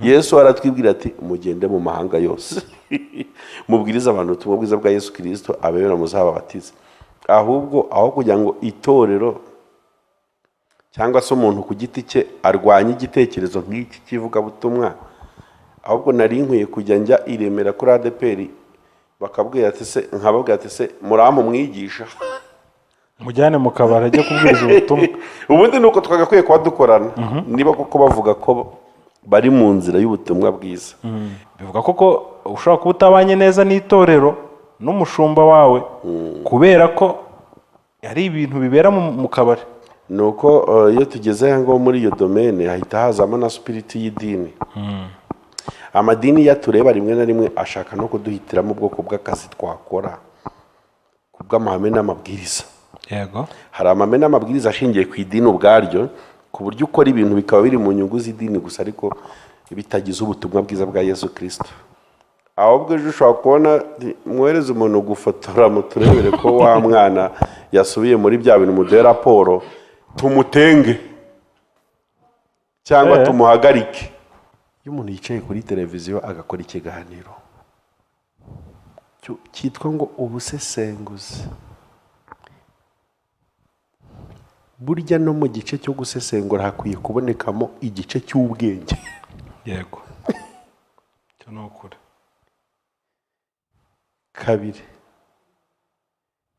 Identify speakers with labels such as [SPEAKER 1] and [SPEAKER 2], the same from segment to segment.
[SPEAKER 1] Yesu aratwibwira ati mugende mu mahanga yose mubwiriza abantu ubutumwa bwiza bwa Yesu Kristo abemera muzababatize. Ahubwo aho kugira ngo itorero cyangwa se umuntu ku giti cye arwanya igitekerezo nk'iki kivuga butumwa, ahubwo nari nkwiye kujya njya iremera kuri ADPR bakabwira ati se nkababwira ati se muramu mwigisha
[SPEAKER 2] mujyane mu kabari ajya kubwiriza ubutumwa.
[SPEAKER 1] Ubundi nuko twagakwiye kuba dukorana niba koko bavuga ko bari mu nzira y'ubutumwa bwiza.
[SPEAKER 2] Bivuga koko ushobora kuba utabanye neza n'itorero n'umushumba wawe kubera ko ari ibintu bibera mu kabari.
[SPEAKER 1] Nuko iyo tugeze ngo muri iyo domaine hahita hazamo na spirit y'idini. Amadini yatureba rimwe na rimwe ashaka no kuduhitiramo ubwoko bw'akazi twakora kubw'amahame n'amabwiriza.
[SPEAKER 2] Yego.
[SPEAKER 1] Hari amahame n'amabwiriza ashingiye ku idini ubwaryo ku buryo ukora ibintu bikaba biri mu nyungu z'idini gusa ariko bitagize ubutumwa bwiza bwa Yesu Kristo. Ahubwo ejo ushobora kubona mwohereza umuntu gufotora muturebere ko wa mwana yasubiye muri bya bintu muduhe raporo tumutenge cyangwa tumuhagarike. Iyo umuntu yicaye kuri televiziyo agakora ikiganiro cyitwa ngo ubusesenguzi, burya no mu gice cyo gusesengura hakwiye kubonekamo igice cy'ubwenge.
[SPEAKER 2] Yego. Cyo no kure.
[SPEAKER 1] Kabiri,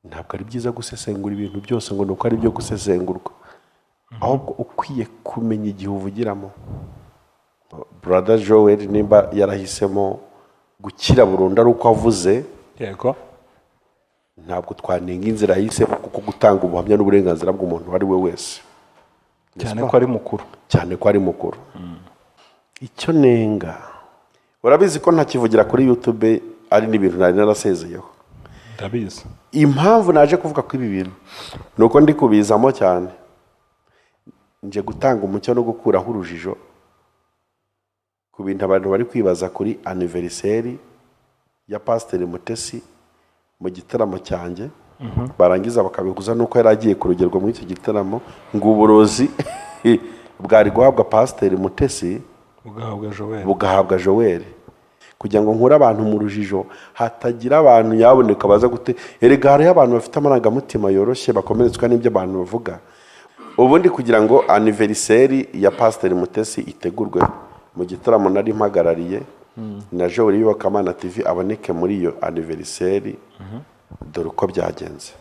[SPEAKER 1] ntabwo ari byiza gusesengura ibintu byose ngo nuko ari byo gusesengurwa, ahubwo ukwiye kumenya igihe uvugiramo. Brother Joel nimba yarahisemo gukira burundu ari uko avuze,
[SPEAKER 2] yego,
[SPEAKER 1] ntabwo twanenga inzira yahisemo kuko gutanga ubuhamya n'uburenganzira bw'umuntu uwo ari we wese,
[SPEAKER 2] cyane ko ari mukuru,
[SPEAKER 1] cyane ko ari mukuru. Icyo nenga, urabizi ko ntakivugira kuri YouTube ari n'ibintu nari narasezeyeho.
[SPEAKER 2] Ndabizi.
[SPEAKER 1] Impamvu naje kuvuga ko ibi bintu nuko ndi kubizamo cyane, nje gutanga umucyo no gukuraho urujijo ku bintu abantu bari kwibaza kuri anniversaire ya Pasteur Mutesi mu gitaramo cyanjye. Barangiza bakabiguza nuko yari agiye kurugerwa muri icyo gitaramo ngo uburozi bwari guhabwa Pasteur Mutesi bugahabwa Joel, kugira ngo nkure abantu mu rujijo hatagira abantu yaboneka baza gute. Erega hari abantu bafite amarangamutima yoroshye bakomeretswa n'ibyo abantu bavuga. Ubundi kugira ngo anniversaire ya Pasteur Mutesi itegurwe mu gitaramo nari mpagarariye na Joel y'Iyobokamana TV aboneke muri iyo anniversaire, dore uko byagenze.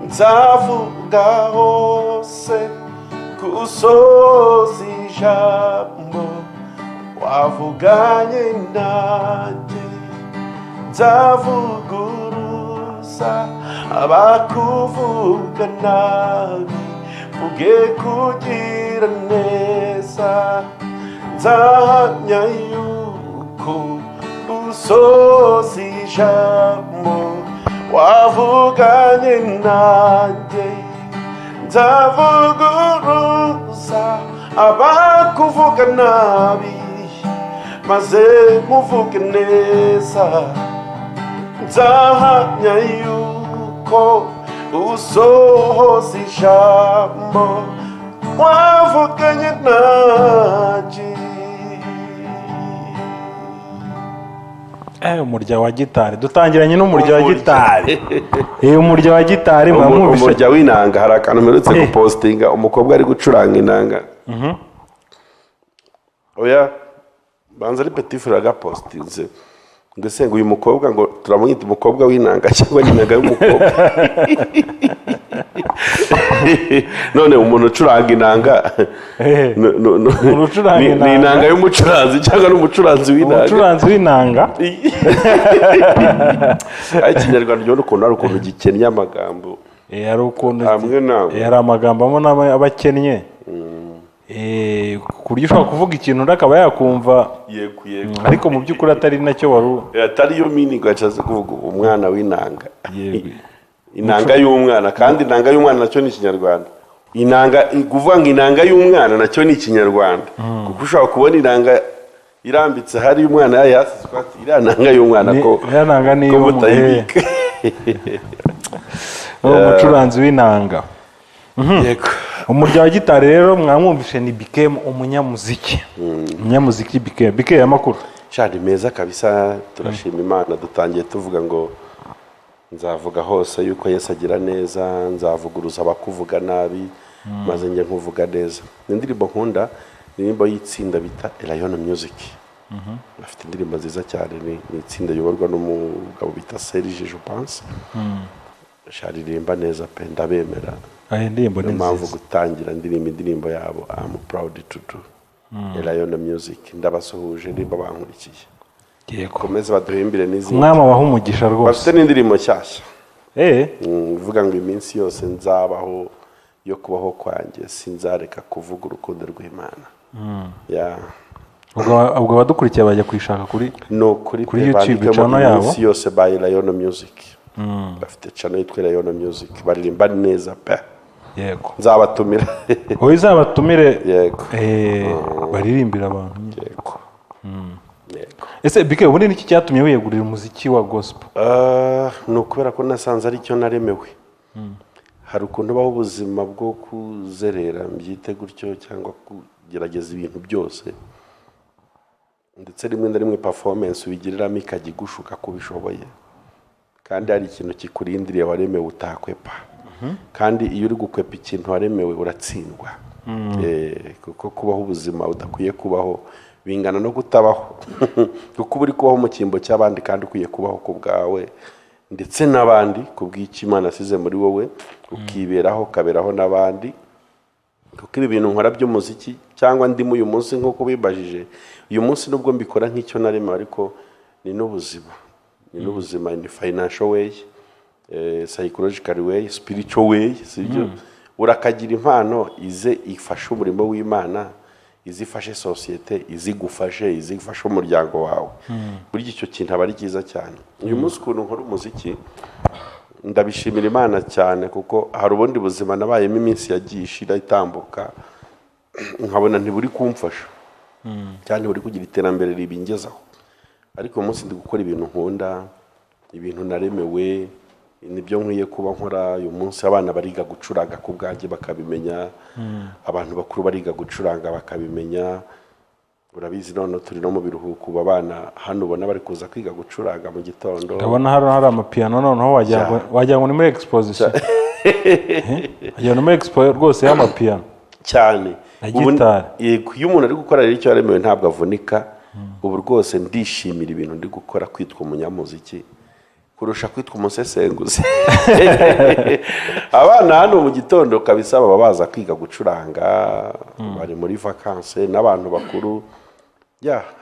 [SPEAKER 1] Nzavuga hose kusoza ijambo wavuganye nanjye, nzavuguruza abakuvuga nabi, mvuge kugira neza, nzahamya yuko usoza ijambo wavuganye nanjye, nzavuguruza abakuvuga nabi, maze muvuge neza, nzahamya yuko usohoza ijambo wavuganye nanjye.
[SPEAKER 2] Umurya wa gitari dutangiranye n'umurya wa gitari. Umurya wa gitari mwamwumvise.
[SPEAKER 1] Umurya w'inanga hari akantu mperutse gupostinga umukobwa ari gucuranga inanga. Oya banza ari Petit Frere agapostinze ngo uyu mukobwa ngo turamwita umukobwa w'inanga cyangwa n'inanga y'umukobwa. None umuntu ucuranga inanga ni inanga y'umucuranzi cyangwa n'umucuranzi w'inanga?
[SPEAKER 2] Umucuranzi w'inanga.
[SPEAKER 1] Ikinyarwanda ryo ukuntu ari ukuntu gikennye amagambo.
[SPEAKER 2] Ari ukuntu
[SPEAKER 1] hari
[SPEAKER 2] amagambo amwe abakennye. Ku buryo ushobora kuvuga ikintu akaba yakumva, ariko mu by'ukuri atari nacyo wari
[SPEAKER 1] atari yo meaning gacaze kuvuga umwana w'inanga. Inanga y'umwana, kandi inanga y'umwana nacyo ni Ikinyarwanda. Inanga kuvuga ngo inanga y'umwana nacyo ni Ikinyarwanda, kuko ushobora kubona inanga irambitse hari umwana yasizwe ati iriya nanga y'umwana ko
[SPEAKER 2] nanga ni
[SPEAKER 1] mutayibika.
[SPEAKER 2] Umucuranzi w'inanga.
[SPEAKER 1] Yego.
[SPEAKER 2] umurya wa gitari rero mwamwumvishe ni BKM umunyamuziki. Umunyamuziki BKM amakuru.
[SPEAKER 1] Shari meza kabisa, turashima Imana. Dutangiye tuvuga ngo nzavuga hose yuko Yesu agira neza, nzavuguruza abakuvuga nabi, maze njye nkuvuga neza. Indirimbo nkunda ni indirimbo y'itsinda bita Lion Music. Bafite indirimbo nziza cyane, ni itsinda yoborwa n'umugabo bita Serge je pense. Shari rimba neza pe, ndabemera.
[SPEAKER 2] Aye ndirimbo ni nziza.
[SPEAKER 1] Mpamvu gutangira indirimbo yabo I'm proud to do. Lion Music ndabasuhuje nimba bankurikiye.
[SPEAKER 2] Yego.
[SPEAKER 1] Komeza baduhimbire n'izindi.
[SPEAKER 2] Umwami abaha umugisha rwose.
[SPEAKER 1] Bafite n'indirimbo nshyashya. Uvuga ngo iminsi yose nzabaho yo kubaho kwanjye sinzareka kuvuga urukundo rw'Imana.
[SPEAKER 2] Ubwo abadukurikiye bajya kwishaka kuri YouTube channel yabo.
[SPEAKER 1] Iminsi yose by Lion Music. Bafite channel yitwa Lion Music. Baririmba neza pe.
[SPEAKER 2] Yego.
[SPEAKER 1] Nzabatumira.
[SPEAKER 2] Hoye zabatumire.
[SPEAKER 1] Yego.
[SPEAKER 2] Baririmbira abantu.
[SPEAKER 1] Yego. Yego.
[SPEAKER 2] Ese BK ubundi niki cyatumye wiyegurira umuziki wa gospel?
[SPEAKER 1] No kubera ko nasanze ari cyo naremewe. Hari ukuntu baho ubuzima bwo kuzerera mbyite gutyo cyangwa kugerageza ibintu byose. Ndetse rimwe na rimwe performance ubigiriramo ikajya igushuka kubishoboye. Kandi hari ikintu kikurindiriye waremewe utakwepa. Kandi iyo uri gukwepa ikintu waremewe uratsindwa. Kuko kubaho ubuzima udakwiye kubaho bingana no kutabaho. Kuko uri kubaho mu cyimbo cy'abandi kandi ukwiye kubaho ku bwawe ndetse n'abandi kubw'iki Imana asize muri wowe ukiberaho kaberaho n'abandi. Kuko ibi bintu nkora by'umuziki cyangwa ndimo uyu munsi nk'uko bibajije, uyu munsi nubwo mbikora nk'icyo narema ariko ni n'ubuzima. Ni n'ubuzima in financial way, psychological way, spiritual way, sibyo? Urakagira impano ize ifasha umurimo w'Imana, izifashe societe, izigufashe, izifashe umuryango wawe. Buri icyo kintu aba ari cyiza cyane. Uyu munsi ukuntu nkora umuziki ndabishimira Imana cyane kuko hari ubundi buzima nabayemo iminsi yagiye ishira itambuka nkabona ntiburi kumfasha. Cyane buri kugira iterambere ribingezaho. Ariko umunsi ndi gukora ibintu nkunda, ibintu naremewe, nibyo nkwiye kuba nkora. Uyu munsi abana bariga gucuranga ku bwanjye bakabimenya, abantu bakuru bariga gucuranga bakabimenya. Urabizi none turi no mu biruhuko abana hano ubona bari kuza kwiga gucuranga mu gitondo.
[SPEAKER 2] Ndabona hari amapiano noneho wajya ngo ni muri exposition. Ajya no muri expo rwose y'amapiano
[SPEAKER 1] cyane.
[SPEAKER 2] Yego,
[SPEAKER 1] iyo umuntu ari gukora rero icyo yaremewe ntabwo avunika. Ubu rwose ndishimira ibintu ndi gukora, kwitwa umunyamuziki kurusha kwitwa umusesenguzi. Abana hano mu gitondo kabisa baba baza kwiga gucuranga, bari muri vacances n'abantu bakuru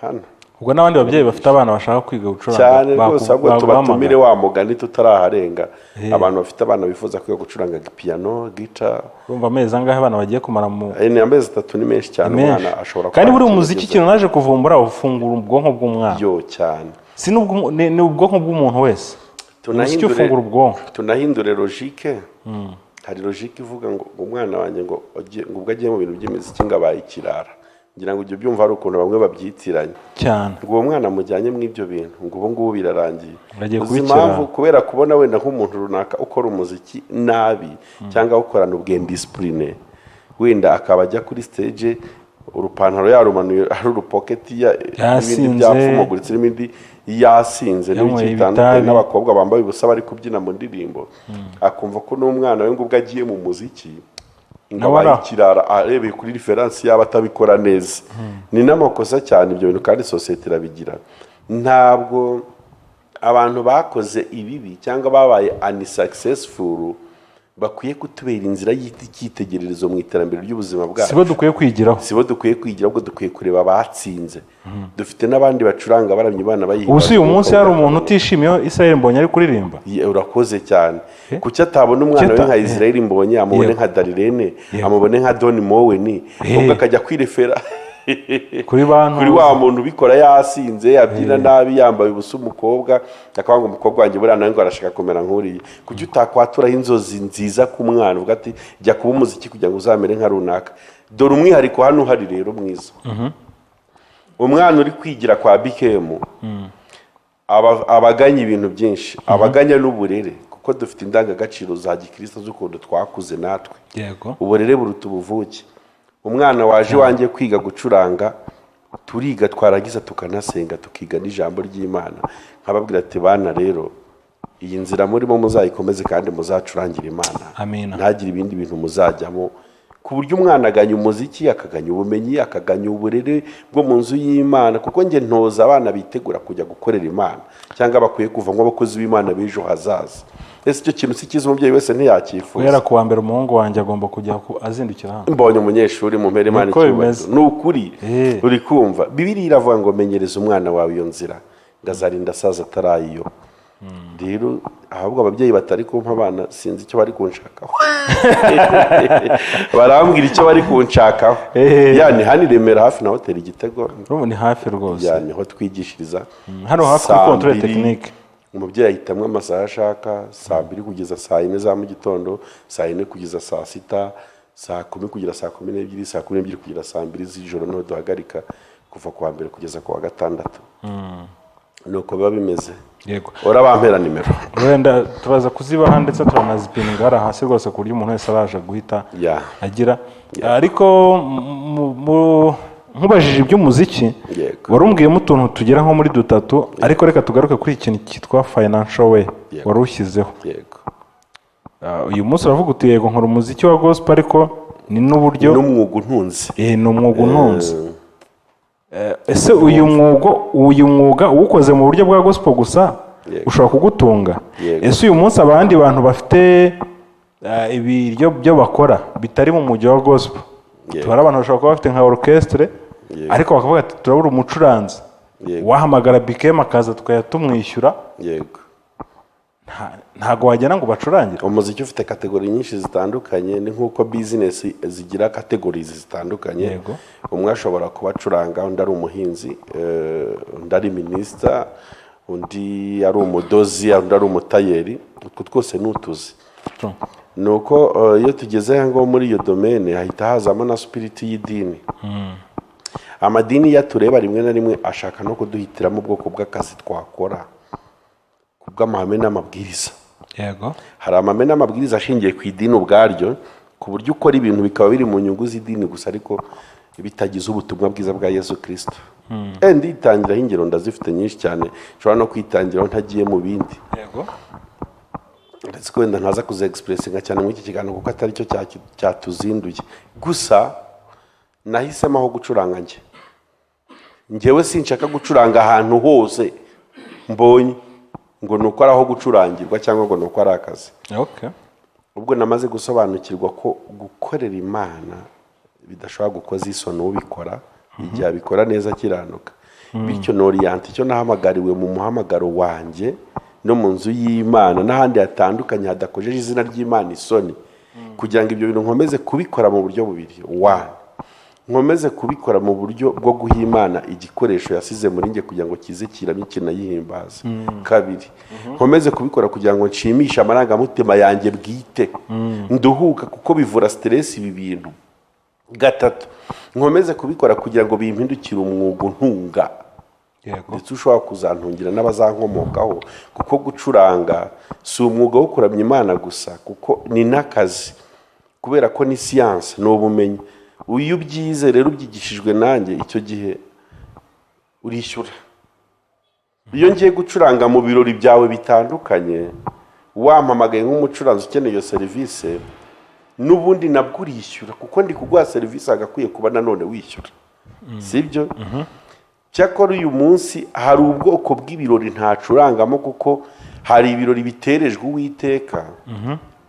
[SPEAKER 1] hano.
[SPEAKER 2] Ubwo n'abandi babyeyi bafite abana bashaka kwiga gucuranga
[SPEAKER 1] cyane rwose ahubwo tubatumire wa mugani tutaraharenga. Abantu bafite abana bifuza kwiga gucuranga piano, guitar.
[SPEAKER 2] Urumva amezi angahe abana bagiye kumara mu
[SPEAKER 1] amezi 3 ni menshi cyane umwana ashobora.
[SPEAKER 2] Kandi buri umuziki kintu naje kuvumbura ufungura ubwonko bw'umwana.
[SPEAKER 1] Yo cyane.
[SPEAKER 2] Si ni ubwonko bw'umuntu wese.
[SPEAKER 1] Tunahindure logique. Hari logique ivuga ngo umwana wanjye ngo ubwo agiye mu bintu by'imiziki ngabaye ikirara. Ngira ngo ibyo byumva ari ukuntu bamwe babyitiranye
[SPEAKER 2] cyane.
[SPEAKER 1] Ngo uwo mwana mujyanye mu ibyo bintu ngo ubu ngubu birarangiye. Impamvu kubera kubona wenda nk'umuntu runaka ukora umuziki nabi cyangwa ukorana ubwendiscipline, wenda akaba ajya kuri stage urupantaro yarumanuye hari urupoketi n'ibindi byapfumaguritse n'ibindi yasinze n'ibitandukanye n'abakobwa bambaye ubusa bari kubyina mu ndirimbo, akumva ko n'umwana we ngo ubwo agiye mu muziki ngabaye ikirara arebeye kuri reference yaba atabikora neza. Ni n'amakosa cyane ibyo bintu kandi societe irabigira. Ntabwo abantu bakoze ibibi cyangwa babaye unsuccessful bakwiye kutubera inzira y'ikitegererezo mu iterambere ry'ubuzima bwacu.
[SPEAKER 2] Sibo dukwiye kwigiraho.
[SPEAKER 1] Sibo dukwiye kwigira, ahubwo dukwiye kureba batsinze. Dufite n'abandi bacuranga baramye bana bayiga.
[SPEAKER 2] Ubu uyu munsi hari umuntu utishimiye Israel Mbonyi ari kuririmba.
[SPEAKER 1] Urakoze cyane. Kuki atabona umwana we nka Israel Mbonyi, amubone nka Darirene, amubone nka Don Moweni, ubwo akajya kwirefera
[SPEAKER 2] kuri
[SPEAKER 1] wa muntu ubikora yasinze yabyina nabi yambaye ubusa umukobwa akabanga umukobwa wanjye buriya nawe ngo arashaka kumera nk'uriye. Kuki utakwaturaho inzozi nziza ku mwana uvuga ati jya kuba umuziki kugira ngo uzamere nka runaka. Dore umwihariko hano uhari rero mwiza. Umwana uri kwigira kwa BKM abaganya ibintu byinshi, abaganya n'uburere ko dufite indangagaciro za gikristo z'ukuntu twakuze natwe.
[SPEAKER 2] yego
[SPEAKER 1] uburere buruta ubuvuke. Umwana waje wanjye kwiga gucuranga, turiga twarangiza tukanasenga tukiga n'ijambo ry'Imana, nkababwira ati bana rero iyi nzira murimo muzayikomeze kandi muzacurangire Imana,
[SPEAKER 2] amina,
[SPEAKER 1] ntagire ibindi bintu muzajyamo, ku buryo umwana aganya umuziki, akaganya ubumenyi, akaganya uburere bwo mu nzu y'Imana, kuko njye ntoza abana bitegura kujya gukorera Imana cyangwa bakwiye kuvamo abakozi b'Imana b'ejo hazaza. Ese icyo kintu si cyiza umubyeyi wese ntiyacyifuza.
[SPEAKER 2] guhera ku wa mbere umuhungu wanjye agomba kujya azindukira hano.
[SPEAKER 1] Mbonye umunyeshuri mu mpera Imana icyubahiro, ni ukuri uri kumva. Bibiliya iravuga ngo menyereza umwana wawe iyo nzira ngo azarinda asaza atarayiyo. Rero ahubwo ababyeyi batari kumpa abana sinzi icyo bari kunshakaho. Barambwira icyo bari kunshakaho. Yani hano i Remera hafi na hoteli Igitego,
[SPEAKER 2] ni hafi rwose,
[SPEAKER 1] yani ho twigishiriza
[SPEAKER 2] hano hafi kuri controle technique.
[SPEAKER 1] Umubyeyi ahitamwo amasaha ashaka, saa 2 kugeza saa 4 za mu gitondo, saa 4 kugeza saa 6, saa 10 kugera saa 12, saa 12 kugera saa 2 z'ijoro, no duhagarika kuva ku wa mbere kugeza ku wa gatandatu. Nuko biba bimeze.
[SPEAKER 2] Yego,
[SPEAKER 1] urabampera nimero
[SPEAKER 2] wenda turaza kuzibaha ndetse turanazipininga hara hasi rwose ku buryo umuntu wese araje guhita agira. Ariko nkubajije iby'umuziki warumbwiyemo utuntu tugera nko muri 3, ariko reka tugaruke kuri ikintu cyitwa financial way wari ushyizeho. Uyu munsi uravuga uti yego nkora umuziki wa gospel, ariko ni n'uburyo
[SPEAKER 1] n'umwuga untunze.
[SPEAKER 2] Ni umwuga untunze. Ese uyu mwuga uwukoze mu buryo bwa gospel gusa ushobora kugutunga? Ese uyu munsi abandi bantu bafite ibiryo byo bakora bitari mu mujyi wa gospel, tubara abantu bashobora kuba bafite nka orchestre, ariko bakavuga ati turabura umucuranzi, wahamagara BKM akaza tukayatumwishyura, ntago wagena ngo bacurangire.
[SPEAKER 1] Umuziki ufite kategori nyinshi zitandukanye, ni nk'uko business zigira categories zitandukanye. Umwe ashobora kubacuranga, undi ari umuhinzi, undi ari minister, undi ari umudozi, undi ari umutayeri. Utwo twose n'utuzi. Nuko iyo tugeze ngo muri iyo domaine hahita hazamo na spirit y'idini. Amadini yatureba rimwe na rimwe ashaka no kuduhitiramo ubwoko bw'akazi twakora kubw'amahame n'amabwiriza. Hari amahame n'amabwiriza ashingiye ku idini ubwaryo, ku buryo ukora ibintu bikaba biri mu nyungu z'idini gusa, ariko bitagize ubutumwa bwiza bwa Yesu Kristo. Nditangiraho ingero ndazifite nyinshi cyane, nshobora no kwitangiraho ntagiye mu bindi. Ndetse ko wenda ntaza kuza expressinga cyane muri iki kiganiro kuko atari cyo cyatuzinduye. Gusa nahisemo aho gucuranga njyewe sinshaka gucuranga ahantu hose mbonye ngo nuko ari aho gucurangirwa cyangwa ngo nuko ari akazi. Ubwo namaze gusobanukirwa ko gukorera Imana bidashobora gukoza isoni ubikora, igihe abikora neza kiranuka. Bityo n'orient icyo nahamagariwe mu muhamagaro wanjye no mu nzu y'Imana n'ahandi hatandukanye hadakojeje izina ry'Imana isoni, kugira ngo ibyo bintu nkomeze kubikora mu buryo bubiri. Nkomeze kubikora mu buryo bwo guha Imana igikoresho yasize muri nge kugira ngo kize kiramo kinayihimbaza. 2, nkomeze kubikora kugira ngo nshimishe amarangamutima yanjye bwite, nduhuka kuko bivura stress ibi bintu. 3, nkomeze kubikora kugira ngo bimpindukire umwuga untunga, ndetse ushobora kuzantungira n'abazankomokaho, kuko gucuranga si umwuga wo kuramya Imana gusa, kuko ni n'akazi, kubera ko ni science, ni ubumenyi. Uyu byize rero ubyigishijwe nanjye, icyo gihe urishyura. Iyo ngiye gucuranga mu birori byawe bitandukanye, wampamagaye nk'umucuranzi ukeneye iyo serivisi, n'ubundi nabwo urishyura, kuko ndi kuguha serivisi agakwiye kuba nanone wishyura. Sibyo? Cyakora uyu munsi hari ubwoko bw'ibirori ntacurangamo, kuko hari ibirori biterejwe Uwiteka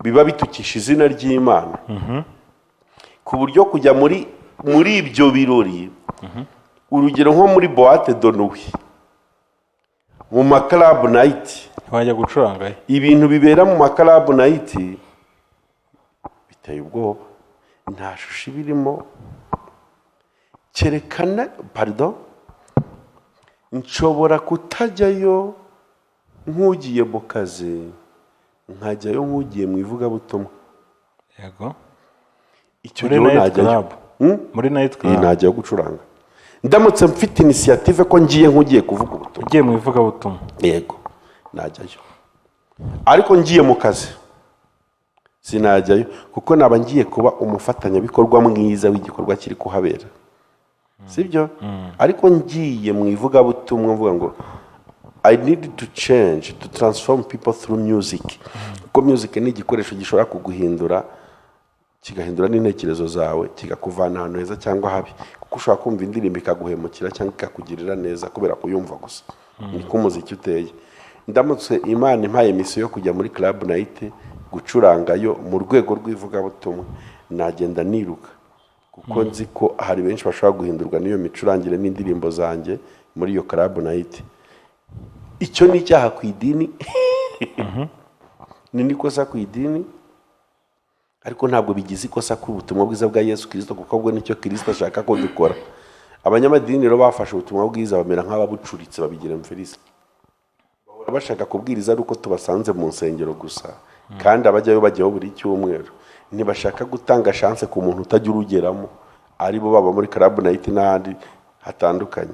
[SPEAKER 1] biba bitukisha izina ry'Imana, ku buryo kujya muri ibyo birori, urugero nko muri boîte de nuit, mu ma club night,
[SPEAKER 2] wajya gucuranga
[SPEAKER 1] ibintu bibera mu ma club night biteye ubwoba, nta shusho birimo, cyerekana nshobora kutajyayo nk'ugiye mu kazi, nkajyayo nk'ugiye mu ivugabutumwa. Icyo gihe najyayo
[SPEAKER 2] muri night club,
[SPEAKER 1] najyayo gucuranga ndamutse mfite initiative ko ngiye nk'ugiye kuvuga ubutumwa,
[SPEAKER 2] ugiye mu ivugabutumwa.
[SPEAKER 1] Yego, najyayo ariko ngiye mu kazi sinajyayo kuko naba ngiye kuba umufatanyabikorwa mwiza w'igikorwa kiri kuhabera, sibyo? ariko ngiye mu ivugabutumwa mvuga ngo I need to change, to transform people through music. Kuko music ni igikoresho gishobora kuguhindura, kigahindura n'intekerezo zawe, kigakuvana ahantu heza cyangwa habi. Kuko ushobora kumva indirimbo ikaguhemukira cyangwa ikakugirira neza kubera kuyumva gusa. Niko umuziki uteye. Ndamutse Imana impaye misiyo yo kujya muri club night gucurangayo mu rwego rw'ivugabutumwa, nagenda niruka. Kuko nzi ko hari benshi bashobora guhindurwa n'iyo micurangire n'indirimbo zanjye muri iyo club night. Icyo ni icyaha ku idini, ni n'ikosa ku idini, ariko ntabwo bigize ikosa ku butumwa bwiza bwa Yesu Kristo, kuko bwo nicyo Kristo ashaka ko dukora. Abanyamadini rero bafashe ubutumwa bwiza bamera nk'ababucuritse, babigira mferisi. Bashaka kubwiriza ari uko tubasanze mu nsengero gusa, kandi abajyayo bajyaho buri cyumweru. Ntibashaka gutanga chance ku muntu utajya urugeramo, ari bo baba muri club night n'ahandi hatandukanye.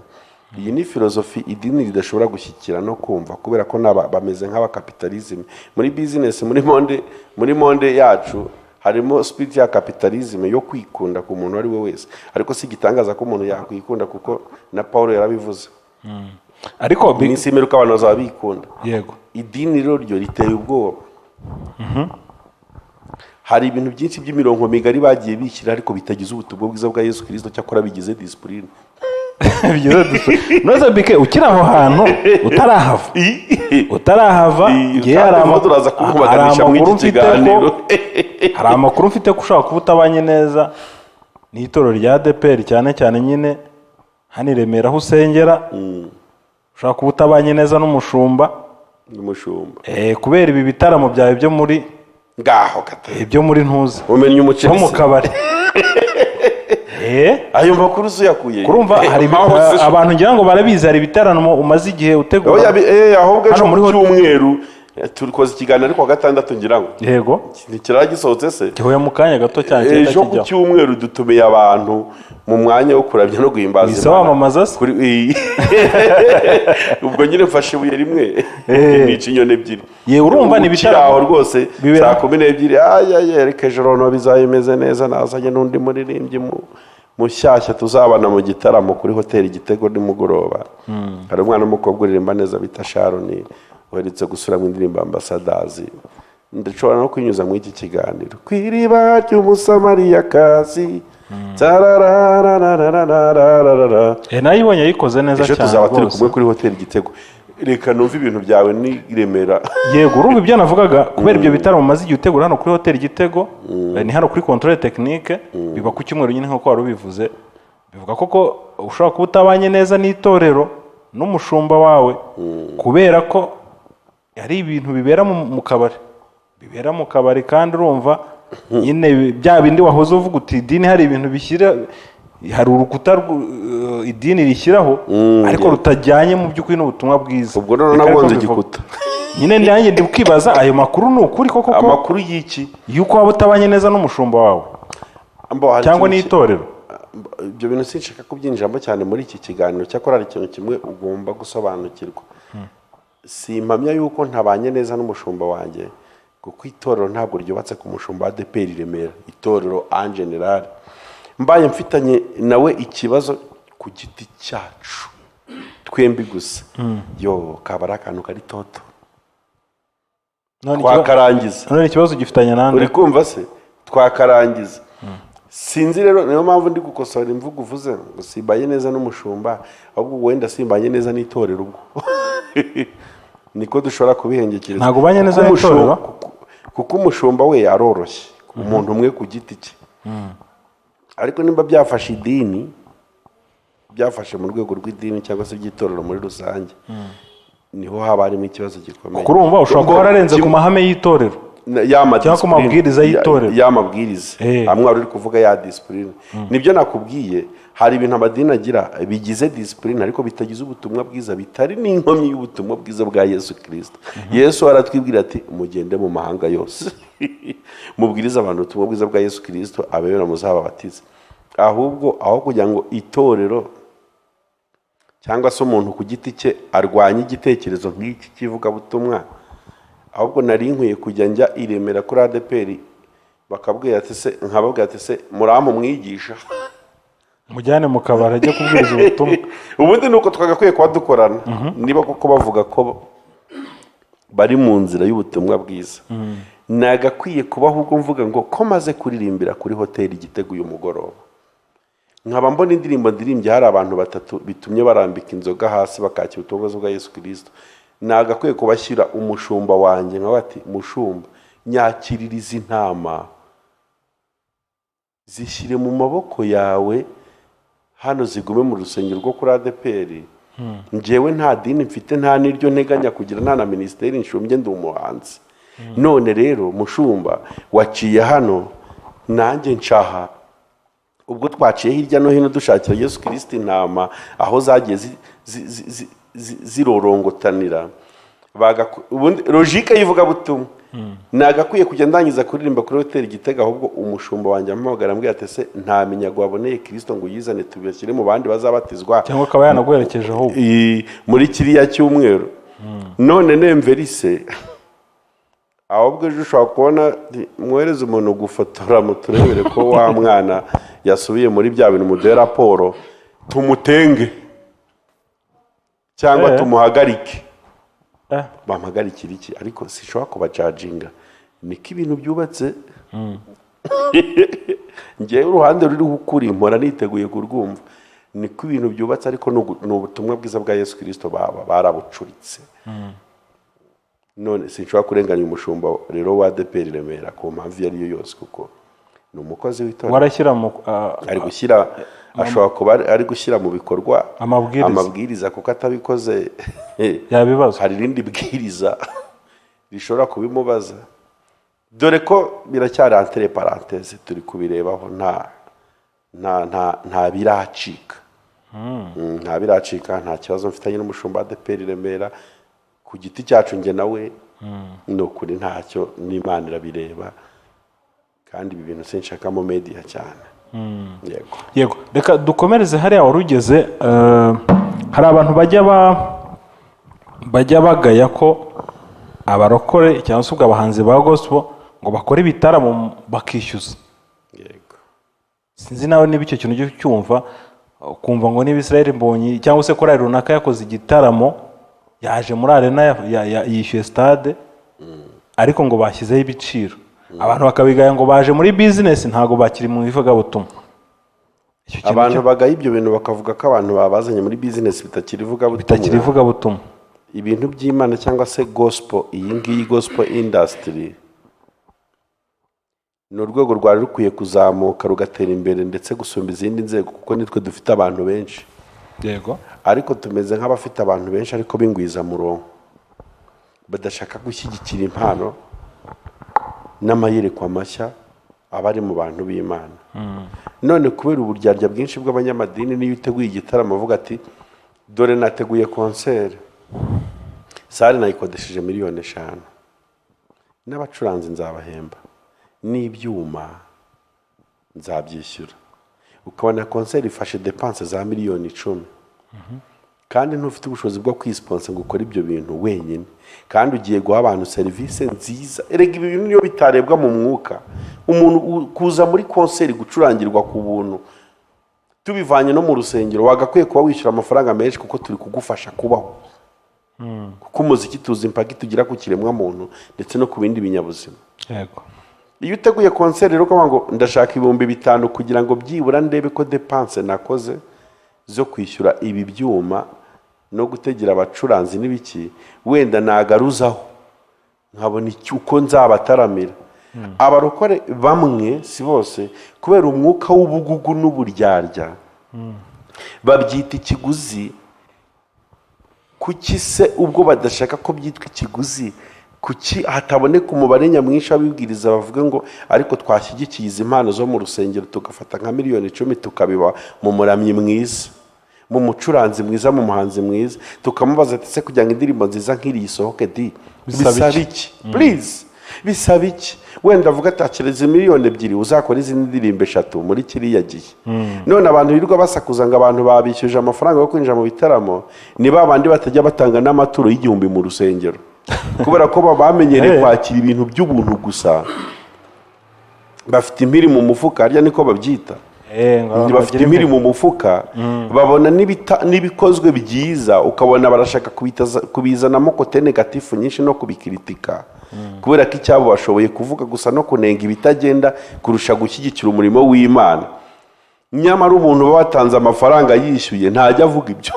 [SPEAKER 1] Iyi ni filozofi idini ridashobora gushyikira no kumva, kubera ko bameze nk'abakapitalism muri business. Muri monde yacu harimo spirit ya capitalism yo kwikunda ku muntu ari we wese, ariko si gitangaza ko umuntu yakwikunda, kuko na Paulo yarabivuze.
[SPEAKER 2] Ariko
[SPEAKER 1] iminsi imeruka abantu bazaba bikunda.
[SPEAKER 2] Yego.
[SPEAKER 1] Idini ryo riteye ubwoba. Hari ibintu byinshi by'imirongo migari bagiye bishyira ariko bitagize ubutumwa bwiza bwa Yesu Kristo, cyakora bigize discipline.
[SPEAKER 2] Noza bike ukira aho hantu utarahava ngiye hari amakuru mfite ko ushaka kuba utabanye neza n'itorero rya ADEPR, cyane cyane nyine hano i Remera aho usengera. Ushaka kuba utabanye neza n'umushumba, kubera ibi bitaramo byawe byo muri
[SPEAKER 1] ngaho kate
[SPEAKER 2] ibyo muri ntuzi
[SPEAKER 1] umenye umuceri
[SPEAKER 2] mu kabari.
[SPEAKER 1] Ayo makuru uyakuye
[SPEAKER 2] kurumva hari abantu ngira ngo barabizi, hari ibitaramo umaze igihe utegura.
[SPEAKER 1] Ahubwo ejo muri cyumweru turikoze ikiganiro ariko gatandatu ngira ngo.
[SPEAKER 2] Yego.
[SPEAKER 1] Kiragisohotse se?
[SPEAKER 2] Kihoye mu kanya gato cyane
[SPEAKER 1] cyane. Ejo ku cyumweru dutumiye abantu mu mwanya wo kuramya no guhimbaza Imana.
[SPEAKER 2] Bisaba amamaza se?
[SPEAKER 1] Ubwo nyine mfashe buye rimwe nica inyoni ebyiri.
[SPEAKER 2] Ye urumva ni bitaramo
[SPEAKER 1] rwose saa 12 reka ejo rono bizayimeze neza, nazanye n'undi muririmbyi mushyashya tuzabana mu gitaramo kuri hoteli Gitego nimugoroba. Hari umwana w'umukobwa uririmba neza bita Sharon, uherutse gusura mu indirimbo Ambassadors. Ndashobora no kwinyuza mu iki kiganiro kwiriba ry'umusamariyakazi.
[SPEAKER 2] Nayibonye yikoze neza cyane.
[SPEAKER 1] Ejo tuzaba turi kumwe kuri hoteli Gitego. Reka numva ibintu byawe ni Remera.
[SPEAKER 2] Yego, urumva ibyo navugaga, kubera ibyo bitaramo maze igihe utegura hano kuri hoteli Gitego, ni hano kuri controle technique, biba ku cyumweru nyine nk'uko wari ubivuze. Bivuga koko ushobora kuba utabanye neza n'itorero n'umushumba wawe, kubera ko ari ibintu bibera mu kabari. Bibera mu kabari, kandi urumva nyine bya bindi wahoze uvuga uti idini hari ibintu bishyira, hari urukuta idini rishyiraho ariko rutajyanye mu by'ukuri n'ubutumwa bwiza.
[SPEAKER 1] Ubwo rero nabonze igikuta
[SPEAKER 2] nyine nanjye ndi kwibaza ayo makuru ni ukuri koko?
[SPEAKER 1] Amakuru y'iki?
[SPEAKER 2] Yuko waba utabanye neza n'umushumba wawe cyangwa n'itorero.
[SPEAKER 1] Ibyo bintu sinshaka kubyinjiramo cyane muri iki kiganiro, cyakora hari ikintu kimwe ugomba gusobanukirwa. Si impamya yuko ntabanye neza n'umushumba wanjye, kuko itorero ntabwo ryubatse ku mushumba wa ADEPR Remera. Itorero en general mbaye mfitanye nawe ikibazo ku giti cyacu twembi gusa, kaba ari akantu kari toto twakarangiza.
[SPEAKER 2] None ikibazo gifitanye nande?
[SPEAKER 1] Uri kumva se? Twakarangiza. Sinzi rero, niyo mpamvu ndi gukosora imvugo uvuze ngo simbanye neza n'umushumba, ahubwo wenda simbanye neza n'itorero. Ubwo niko dushobora kubihengekereza.
[SPEAKER 2] Ntabwo banye neza n'itorero,
[SPEAKER 1] kuko umushumba we aroroshye, umuntu umwe ku giti cye. Ariko nimba byafashe idini, byafashe mu rwego rw'idini cyangwa se by'itorero muri rusange, niho haba harimo ikibazo gikomeye.
[SPEAKER 2] Kurumva ushobora kuba wararenze ku mahame y'itorero cyangwa ku mabwiriza y'itorero.
[SPEAKER 1] Y'amabwiriza amwe wari uri kuvuga ya discipline. Nibyo nakubwiye, hari ibintu amadini agira bigize discipline ariko bitagize ubutumwa bwiza, bitari n'inkomyi y'ubutumwa bwiza bwa Yesu Kristo. Yesu aratwibwira ati mugende mu mahanga yose mubwiriza abantu ubutumwa bwiza bwa Yesu Kristo, abemera muzababatize. Ahubwo aho kugira ngo itorero cyangwa se umuntu ku giti cye arwanye igitekerezo nk'iki kivuga butumwa, ahubwo nari nkwiye kujya njya i Remera kuri ADPR bakabwira ati se nkababwira ati se murampa mwigisha
[SPEAKER 2] mujyane mu kabari ajya kubwiriza ubutumwa.
[SPEAKER 1] ubundi nuko twagakwiye kuba dukorana niba koko bavuga ko bari mu nzira y'ubutumwa bwiza nagakwiye kuba ahubwo mvuga ngo ko maze kuririmbira kuri hoteli Igitego uyu mugoroba nkaba mbona indirimbo ndirimbye hari abantu batatu bitumye barambika inzoga hasi bakakira ubutumwa bwa Yesu Kristo nagakwiye kubashyira umushumba wanjye nka bati mushumba nyakiririza intama zishyire mu maboko yawe hano zigume mu rusengero rwo kuri ADPR njyewe nta dini mfite nta n'iryo nteganya kugira nta na minisiteri nshumbye ndi umuhanzi none rero mushumba waciye hano nanjye ncaha ubwo twaciye hirya no hino dushakira Yesu Kristo intama aho zagiye zirorongotanira ubundi logike yivuga butumwa nagakwiye kujya ndangiza kuririmba kuri hoteli Igitega ahubwo umushumba wanjye ampamagara ambwira ati se nta minyago waboneye Kristo ngo uyizane tubashyire mu bandi bazabatizwa
[SPEAKER 2] cyangwa akaba yanaguherekeje ahubwo
[SPEAKER 1] muri kiriya cyumweru none nemverise ahubwo ejo ushobora kubona mwohereze umuntu gufotora muturebere ko wa mwana yasubiye muri bya bintu muduhe raporo tumutenge cyangwa tumuhagarike bampagarikira iki ariko sishobora kubacaginga niko ibintu byubatse ngewe uruhande ruri ukuri mpora niteguye kurwumva niko ibintu byubatse ariko ni ubutumwa bwiza bwa Yesu Kristo barabucuritse none sinshobora kurenganya umushumba rero wa ADPR Remera ku mpamvu iyo ariyo yose kuko ni umukozi w'itorero
[SPEAKER 2] warashyira mu
[SPEAKER 1] ari gushyira ashobora kuba ari gushyira mu bikorwa amabwiriza kuko atabikoze
[SPEAKER 2] yabibazo
[SPEAKER 1] hari irindi bwiriza rishobora kubimubaza dore ko biracyari entre parenthèses turi kubirebaho nta biracika nta biracika nta kibazo mfitanye n'umushumba wa ADPR Remera ku giti cyacu nge nawe ni ukuri ntacyo n'Imana irabireba kandi ibi bintu sinshakamo media cyane
[SPEAKER 2] yego reka dukomereze hariya wari ugeze hari abantu bajya bagaya ko abarokore cyangwa se ubwo abahanzi ba gospel ngo bakore ibitaramo bakishyuza
[SPEAKER 1] yego
[SPEAKER 2] sinzi nawe niba icyo kintu cyumva kumva ngo niba Israel Mbonyi cyangwa se korali runaka yakoze igitaramo yaje muri arena yishyuye stade ariko ngo bashyizeho ibiciro abantu bakabigaya ngo baje muri business ntago bakiri mu ivugabutumwa
[SPEAKER 1] abantu bagaye ibyo bintu bakavuga ko abantu babazanye muri business bitakiri
[SPEAKER 2] ivugabutumwa
[SPEAKER 1] ibintu by'Imana cyangwa se gospel iyi ngiyi gospel industry ni urwego rwari rukwiye kuzamuka rugatera imbere ndetse gusumba izindi nzego kuko nitwe dufite abantu benshi
[SPEAKER 2] yego
[SPEAKER 1] ariko tumeze nk'abafite abantu benshi ariko bingwiza murongo badashaka gushyigikira impano n'amayerekwa mashya abari mu bantu b'Imana none kubera uburyarya bwinshi bw'abanyamadini niyo uteguye igitaramo avuga ati dore nateguye concert sare nayikodesheje miliyoni 5 n'abacuranzi nzabahemba n'ibyuma nzabyishyura ukabona concert ifashe dépense za miliyoni 10 kandi ntufite ubushobozi bwo kwisponsa ngo ukore ibyo bintu wenyine kandi ugiye guha abantu serivisi nziza erega ibi bintu niyo bitarebwa mu mwuka umuntu kuza muri concert gucurangirwa ku buntu tubivanye no mu rusengero wagakwiye kuba wishyura amafaranga menshi kuko turi kugufasha kubaho kuko umuziki tuzi impaka tugira ku kiremwa muntu ndetse no ku bindi binyabuzima
[SPEAKER 2] yego
[SPEAKER 1] iyo uteguye concert rero ukavuga ngo ndashaka 5,000 kugira ngo byibura ndebe ko dépense nakoze zo kwishyura ibi byuma no gutegera abacuranzi n'ibiki wenda nagaruzaho nkabona uko nzabataramira abarokore bamwe si bose kubera umwuka w'ubugugu n'uburyarya babyita ikiguzi kuki se ubwo badashaka ko byitwa ikiguzi kuki hataboneka umubare nyamwinshi w'abibwiriza bavuga ngo ariko twashyigikiye izi impano zo mu rusengero tugafata nka miliyoni 10 tukabiba mu muramyi mwiza mu mucuranzi mwiza mu muhanzi mwiza tukamubaza ati se kugira ngo indirimbo nziza nk'iri isohoke bisaba iki please bisaba iki wenda avuga ati akireze miliyoni 2 uzakora izindi ndirimbo 3 muri kiriya gihe none abantu birirwa basakuza ngo abantu babishyuje amafaranga yo kwinjira mu bitaramo ni babandi batajya batanga n'amaturo y'igihumbi mu rusengero kubera ko bamenyereye kwakira ibintu by'ubuntu gusa, bafite impiri mu mufuka, harya niko babyita, bafite impiri mu mufuka, babona n'ibikozwe byiza ukabona barashaka kubizanamo kote negatifu nyinshi no kubikiritika, kubera ko icyabo bashoboye kuvuga gusa no kunenga ibitagenda kurusha gushyigikira umurimo w'Imana. Nyamara umuntu uba watanze amafaranga yishyuye ntajya avuga ibyo.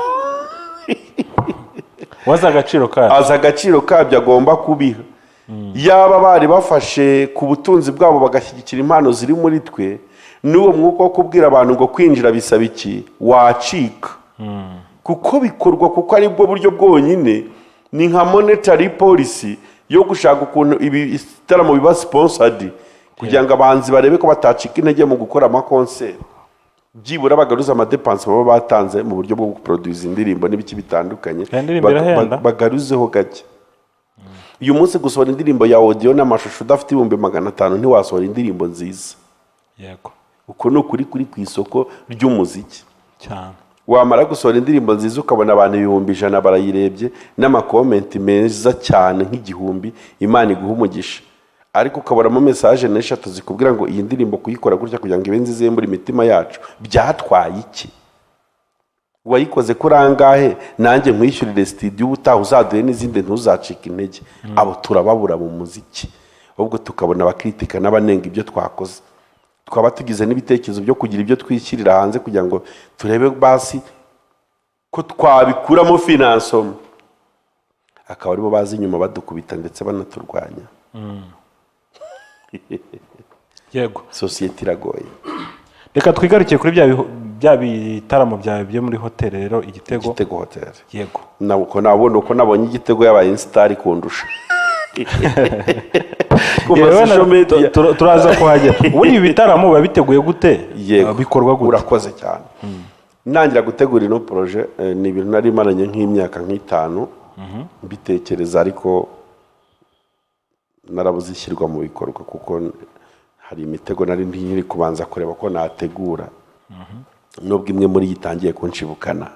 [SPEAKER 2] azi
[SPEAKER 1] agaciro kabyo agomba kubiha. Yaba bari bafashe ku butunzi bwabo bagashyigikira impano ziri muri twe, n'uwo mwuka wo kubwira abantu ngo kwinjira bisaba iki wacika, kuko bikorwa, kuko ari bwo buryo bwonyine. Ni nka monetary policy yo gushaka ukuntu ibitaramo biba sponsored kugira ngo abahanzi barebe ko batacika intege mu gukora amakonseri, byibura bagaruza amadepanse baba batanze mu buryo bwo guproduce indirimbo n'ibiki bitandukanye, bagaruzeho gake. Uyu munsi gusohora indirimbo ya audio n'amashusho udafite 500 ntiwasohora indirimbo nziza.
[SPEAKER 2] Yego,
[SPEAKER 1] uko ni ukuri kuri ku isoko ry'umuziki
[SPEAKER 2] cyane.
[SPEAKER 1] Wamara gusohora indirimbo nziza ukabona abantu 100,000 barayirebye n'amakomenti meza cyane nk'igihumbi, Imana iguha umugisha. Ariko ukaboramo message n'eshatu zikubwira ngo iyi ndirimbo kuyikora gutya kugira ngo ibe nziza muri mitima yacu, byatwaye iki? Wayikoze kurangahe? Nanjye nkwishyurire studio ubutaha uzaduhe n'izindi ntuzacika intege. Abo turababura mu muziki, ahubwo tukabona abakritika n'abanenga ibyo twakoze. Twaba tugize n'ibitekerezo byo kugira ibyo twishyirira hanze kugira ngo turebe basi ko twabikuramo finansoma, akaba aribo bazi inyuma badukubita ndetse banaturwanya.
[SPEAKER 2] Yego,
[SPEAKER 1] sosiyete iragoye.
[SPEAKER 2] Reka twigarukiye kuri bya bitaramo byawe byo muri hotel rero Igitego
[SPEAKER 1] Hotel.
[SPEAKER 2] Yego,
[SPEAKER 1] nabonye Igitego yabaye instar kundusha.
[SPEAKER 2] turaza kuhagera. Ubundi ibi bitaramo biba biteguye gute? Bikorwa gute?
[SPEAKER 1] Urakoze cyane. Nangira gutegura ino projet ni ibintu nari maranye nk'imyaka 5 mbitekereza, ariko narabuze ishyirwa mu bikorwa kuko hari imitego nari nkiri kubanza kureba ko nategura, nubwo imwe muri yitangiye kunshibukana.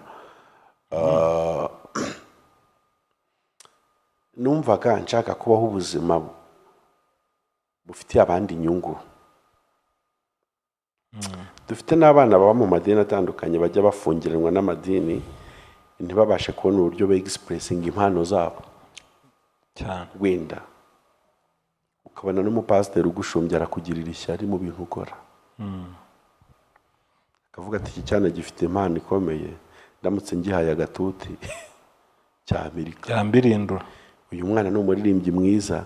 [SPEAKER 1] Numvaga nshaka kubaho ubuzima bufitiye abandi inyungu. Dufite n'abana baba mu madini atandukanye bajya bafungiranwa n'amadini ntibabashe kubona uburyo ba expressing impano zabo
[SPEAKER 2] cyane.
[SPEAKER 1] Wenda ukabona n'umupasiteri ugushumbya arakugirira ishyari mu bintu ukora, akavuga ati iki cyana gifite impano ikomeye, ndamutse ngihaye agatuti
[SPEAKER 2] cyambirindura.
[SPEAKER 1] Uyu mwana ni umuririmbyi mwiza,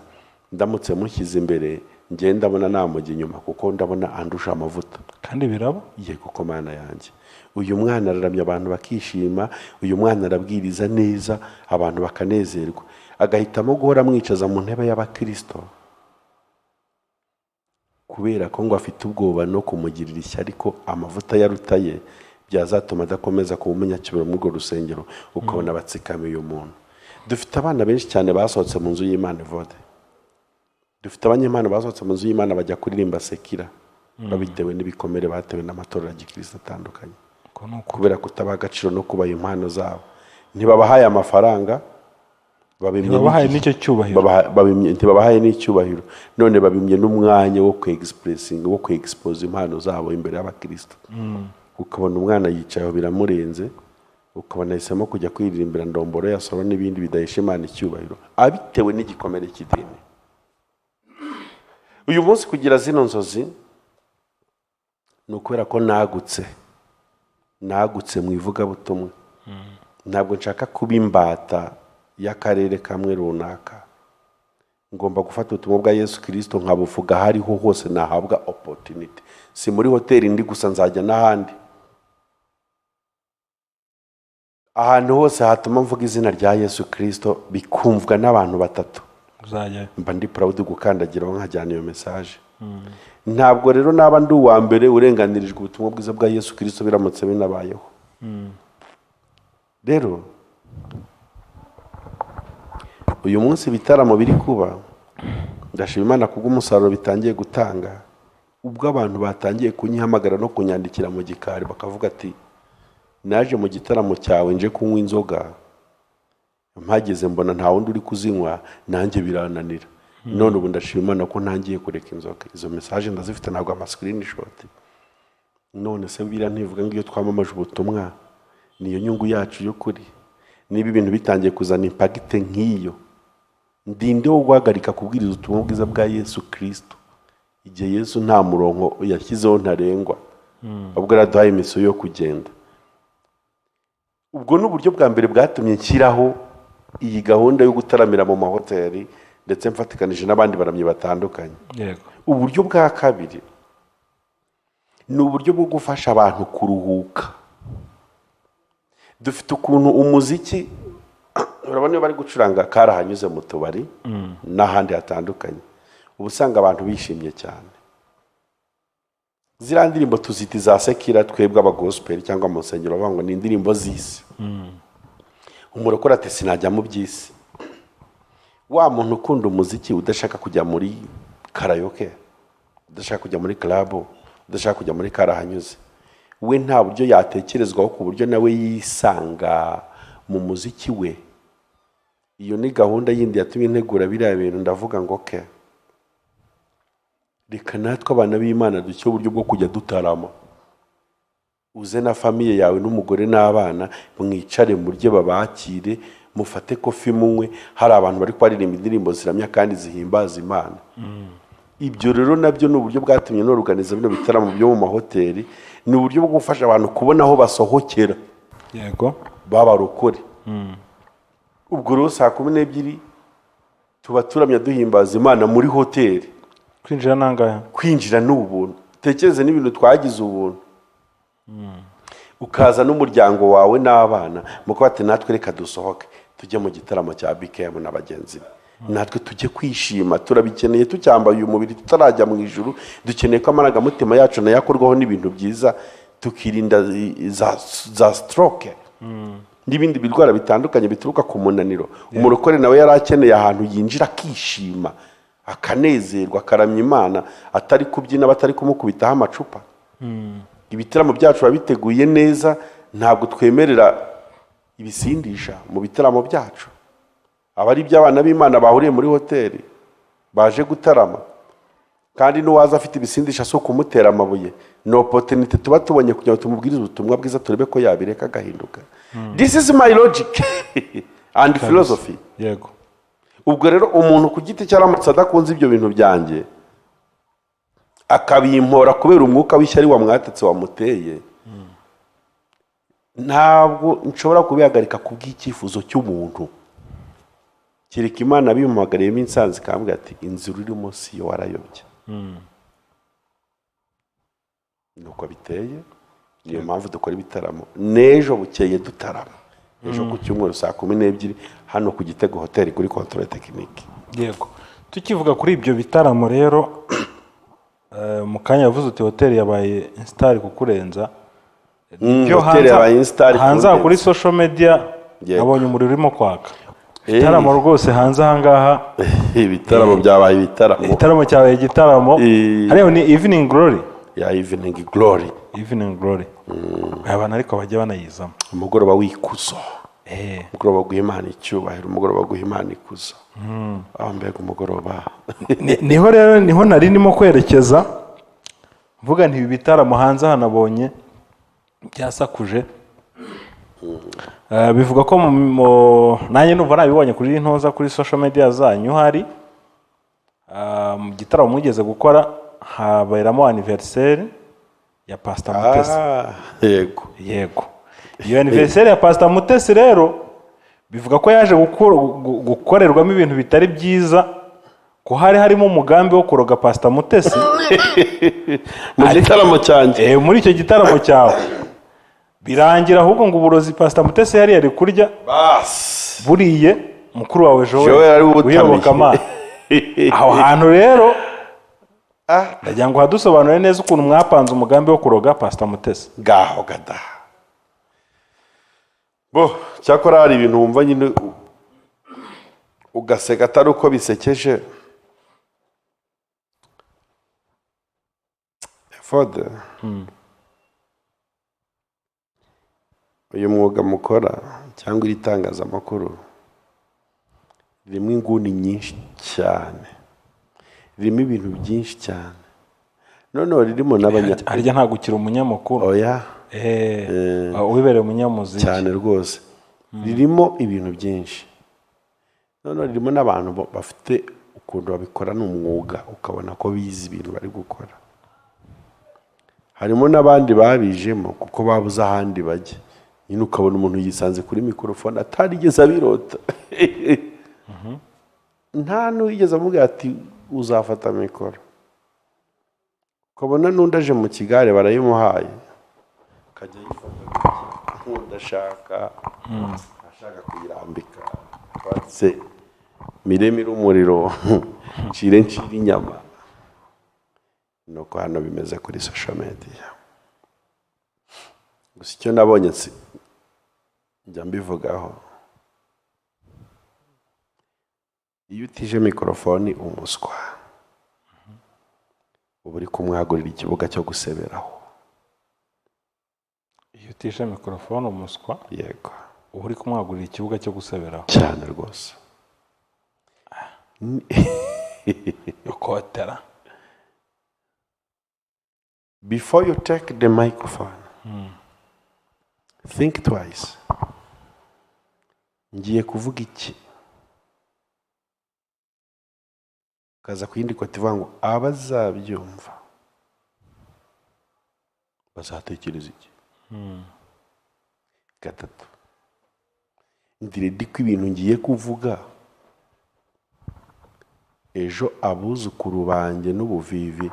[SPEAKER 1] ndamutse mushyize imbere ngenda ndabona namujya inyuma kuko ndabona andusha amavuta.
[SPEAKER 2] Kandi biraba?
[SPEAKER 1] Yego ko mana yanjye. Uyu mwana araramya abantu bakishima, uyu mwana arabwiriza neza abantu bakanezerwa, agahitamo guhora mwicaza mu ntebe y'abakristo kubera ko ngo afite ubwoba no kumugirira ishyari ko amavuta yarutaye byazatuma adakomeza kuba umunyacyubahiro muri urwo rusengero, ukabona batsikamiye umuntu. Dufite abana benshi cyane basohotse mu nzu y'Imana Evode. Dufite abanyempano basohotse mu nzu y'Imana bajya kuririmba sekira babitewe n'ibikomere batewe n'amatorero ya gikristo atandukanye, kubera kutabaha agaciro no kubaha impano zabo. Ntibabahaye amafaranga,
[SPEAKER 2] babahaye n'icyo cyubahiro,
[SPEAKER 1] ntibabahaye n'icyubahiro, none babimye n'umwanya wo ku-expressing, wo ku-expose impano zabo imbere y'abakristo. Ukabona umwana yicaye biramurenze, ukabona yahisemo kujya kwiririmbira ndomboro ya solo n'ibindi bidahesha Imana icyubahiro, abitewe n'igikomere cy'idini. Uyu munsi kugira zino nzozi ni ukubera ko nagutse mu ivugabutumwa. Ntabwo nshaka kuba imbata y'akarere kamwe runaka. Ngomba gufata ubutumwa bwa Yesu Kristo nkabuvuga hariho hose nahabwa opportunity. Si muri hoteli ndi gusa, nzajya n'ahandi. Ahantu hose hatuma mvuga izina rya Yesu Kristo bikumvwa n'abantu batatu, mba ndi proud gukandagiraho nkajyana iyo message. Ntabwo rero naba ndi uwa mbere urenganirijwe ubutumwa bwiza bwa Yesu Kristo biramutse binabayeho. Rero uyu munsi bitaramo biri kuba, ndashima Imana kubw'umusaruro bitangiye gutanga, ubwo abantu batangiye kunyihamagara no kunyandikira mu gikari bakavuga ati naje mu gitaramo cyawe nje kunywa inzoga, mpageze mbona nta wundi uri kuzinywa nanjye birananira none ubu ndashima Imana ko ntangiye kureka inzoga. Izo message ndazifite ntabwo ama screenshot. None se bira ntivuga ngo iyo twamamaje ubutumwa niyo nyungu yacu y'ukuri. Niba ibintu bitangiye kuzana impact nk'iyo, ndinde wo guhagarika kubwiriza ubutumwa bwiza bwa Yesu Kristo igihe Yesu nta murongo yashyizeho ntarengwa, ubwo araduhaye imiso yo kugenda. Ubwo n'uburyo bwa mbere bwatumye nshyiraho iyi gahunda yo gutaramira mu mahoteli ndetse mfatikanije n'abandi baramyi batandukanye. Uburyo bwa kabiri ni uburyo bwo gufasha abantu kuruhuka. Dufite ukuntu umuziki urabona bari gucuranga karahanyuze mu tubari n'ahandi hatandukanye, ubu usanga abantu bishimye cyane. Ziriya ndirimbo tuzita za sekira twebwe aba gospel cyangwa mu nsengero bavuga ngo ni indirimbo z'isi. Umurokora ati sinajya mu by'isi. Wa muntu ukunda umuziki udashaka kujya muri karaoke, udashaka kujya muri club, udashaka kujya muri karahanyuze, we nta buryo yatekerezwaho ku buryo nawe yisanga mu muziki we. Iyo ni gahunda yindi yatumye ntegura biriya bintu. Ndavuga ngo reka natwe abana b'Imana ducye uburyo bwo kujya dutarama. Uze na famiye yawe n'umugore n'abana mwicare murye babakire, mufate kofi munywe, hari abantu bari kwaririmba indirimbo ziramya kandi zihimbaza Imana. Ibyo rero nabyo ni uburyo bwatumye n'organiza bino bitaramo byo mu mahoteli. Ni uburyo bwo gufasha abantu kubona aho basohokera babarokore. Ubwo rero saa 12 tuba turamya duhimbaza Imana muri hoteli.
[SPEAKER 2] Kwinjira nangahe?
[SPEAKER 1] Kwinjira n'ubuntu. Tekereze n'ibintu twagize ubuntu. Ukaza n'umuryango wawe n'abana muko bati natwe reka dusohoke tujye mu gitaramo cya BKM n'abagenzi be. Natwe tujye kwishima, turabikeneye tucyambaye uyu mubiri tutarajya mu ijuru. Dukeneye ko amarangamutima yacu na yakorwaho n'ibintu byiza, tukirinda za stroke n'ibindi birwara bitandukanye bituruka ku munaniro. Umurokore nawe yarakeneye ahantu yinjira akishima, akanezerwa, akaramya Imana, atari kubyina batari kumukubitaho amacupa. Ibitaramo byacu babiteguye neza, ntabwo twemerera ibisindisha mu bitaramo byacu. Abari by'abana b'Imana bahuriye muri hoteli baje gutarama, kandi n'uwaza afite ibisindisha so kumutera amabuye, no opportunity tuba tubonye kugira ngo tumubwirize ubutumwa bwiza turebe ko yabireka agahinduka. This is my logic and philosophy.
[SPEAKER 2] Yego.
[SPEAKER 1] Ubwo rero umuntu ku giti cyaramutse adakunze ibyo bintu byanjye akabimpora kubera umwuka w'ishyari wamwatatse wamuteye, ntabwo nshobora kubihagarika kubw'icyifuzo cy'umuntu. Kireka Imana bimuhagariyemo insanzi kambwira ati inzira urimo si yo warayobye. Nuko biteye, niyo mpamvu dukora ibitaramo. N'ejo bukeye dutarama, ejo ku cyumweru saa 12 hano ku Gitego Hotel kuri Controle Technique.
[SPEAKER 2] Yego. Tukivuga kuri ibyo bitaramo rero mu kanya yavuze uti hoteli yabaye instar kukurenza.
[SPEAKER 1] Ibyo
[SPEAKER 2] hanze kuri social media nabonye umuriro urimo kwaka. Ibitaramo rwose hanze ahangaha.
[SPEAKER 1] Ibitaramo byabaye ibitaramo.
[SPEAKER 2] Igitaramo cyabaye igitaramo. Hariho ni Evening Glory.
[SPEAKER 1] Ya Evening Glory.
[SPEAKER 2] Evening Glory. Abantu ariko bajya banayizamo.
[SPEAKER 1] Umugoroba w'ikuzo. Umugoroba guhimana icyubahiro, umugoroba guhimana ikuzo. Mbega umugoroba.
[SPEAKER 2] Niho rero niho nari ndimo kwerekeza. Mvuga nti ibi bitaramo hanze hanabonye byasakuje. Bivuga ko nanjye numva nabibonye kuri ntoza kuri social media zanyu hari mu gitaramo mwigeze gukora haberamo anniversaire ya Pastor Mutesi. Yego. Iyo anniversaire ya Pastor Mutesi rero bivuga ko yaje gukorerwamo ibintu bitari byiza, ko hari harimo umugambi wo kuroga Pastor Mutesi
[SPEAKER 1] mu gitaramo cyanjye.
[SPEAKER 2] Muri icyo gitaramo cyawe birangira ahubwo ngo uburozi Pastor Mutesi yari kurya buriye mukuru wawe Joel uyobokamana. Aho hantu rero ndagira ngo hadusobanure neza ukuntu mwapanze umugambi wo kuroga Pastor Mutesi.
[SPEAKER 1] Gaho gada cyakora hari ibintu wumva nyine ugaseka atari uko bisekeje. Fode uyu mwuga mukora cyangwa iri tangazamakuru ririmo inguni nyinshi cyane, ririmo ibintu byinshi cyane, noneho ririmo
[SPEAKER 2] harya ntabwo ukiri umunyamakuru.
[SPEAKER 1] oya
[SPEAKER 2] wibereye umunyamuziki
[SPEAKER 1] cyane rwose. Ririmo ibintu byinshi, noneho ririmo n'abantu bafite ukuntu babikora n'umwuga, ukabona ko bizi ibintu bari gukora. Harimo n'abandi babijemo kuko babuze ahandi bajya, nyine ukabona umuntu yisanze kuri mikorofone atarigeze abirota. Nta n'uwigeze amubwira ati uzafata mikoro. Ukabona n'undi aje mu kigare barayimuhaye, akajya yifata nk'udashaka ashaka kuyirambika, batse miremire umuriro ncire inyama. Nuko hano bimeze kuri social media. Gusa icyo nabonye njya mbivugaho, iyo utije mikorofoni umuswa, uba uri kumwagurira ikibuga cyo guseberaho.
[SPEAKER 2] iyo utije mikorofone umuswa,
[SPEAKER 1] yego,
[SPEAKER 2] uba uri kumwagurira ikibuga cyo guseberaho
[SPEAKER 1] cyane rwose.
[SPEAKER 2] ukotera.
[SPEAKER 1] Before you take the microphone, think twice. Ngiye kuvuga iki? Kaza ku yindi kote ivuga ngo abazabyumva bazatekereza iki? Gatatu, ndiredi ko ibintu ngiye kuvuga ejo abuzukuru banjye n'ubuvivi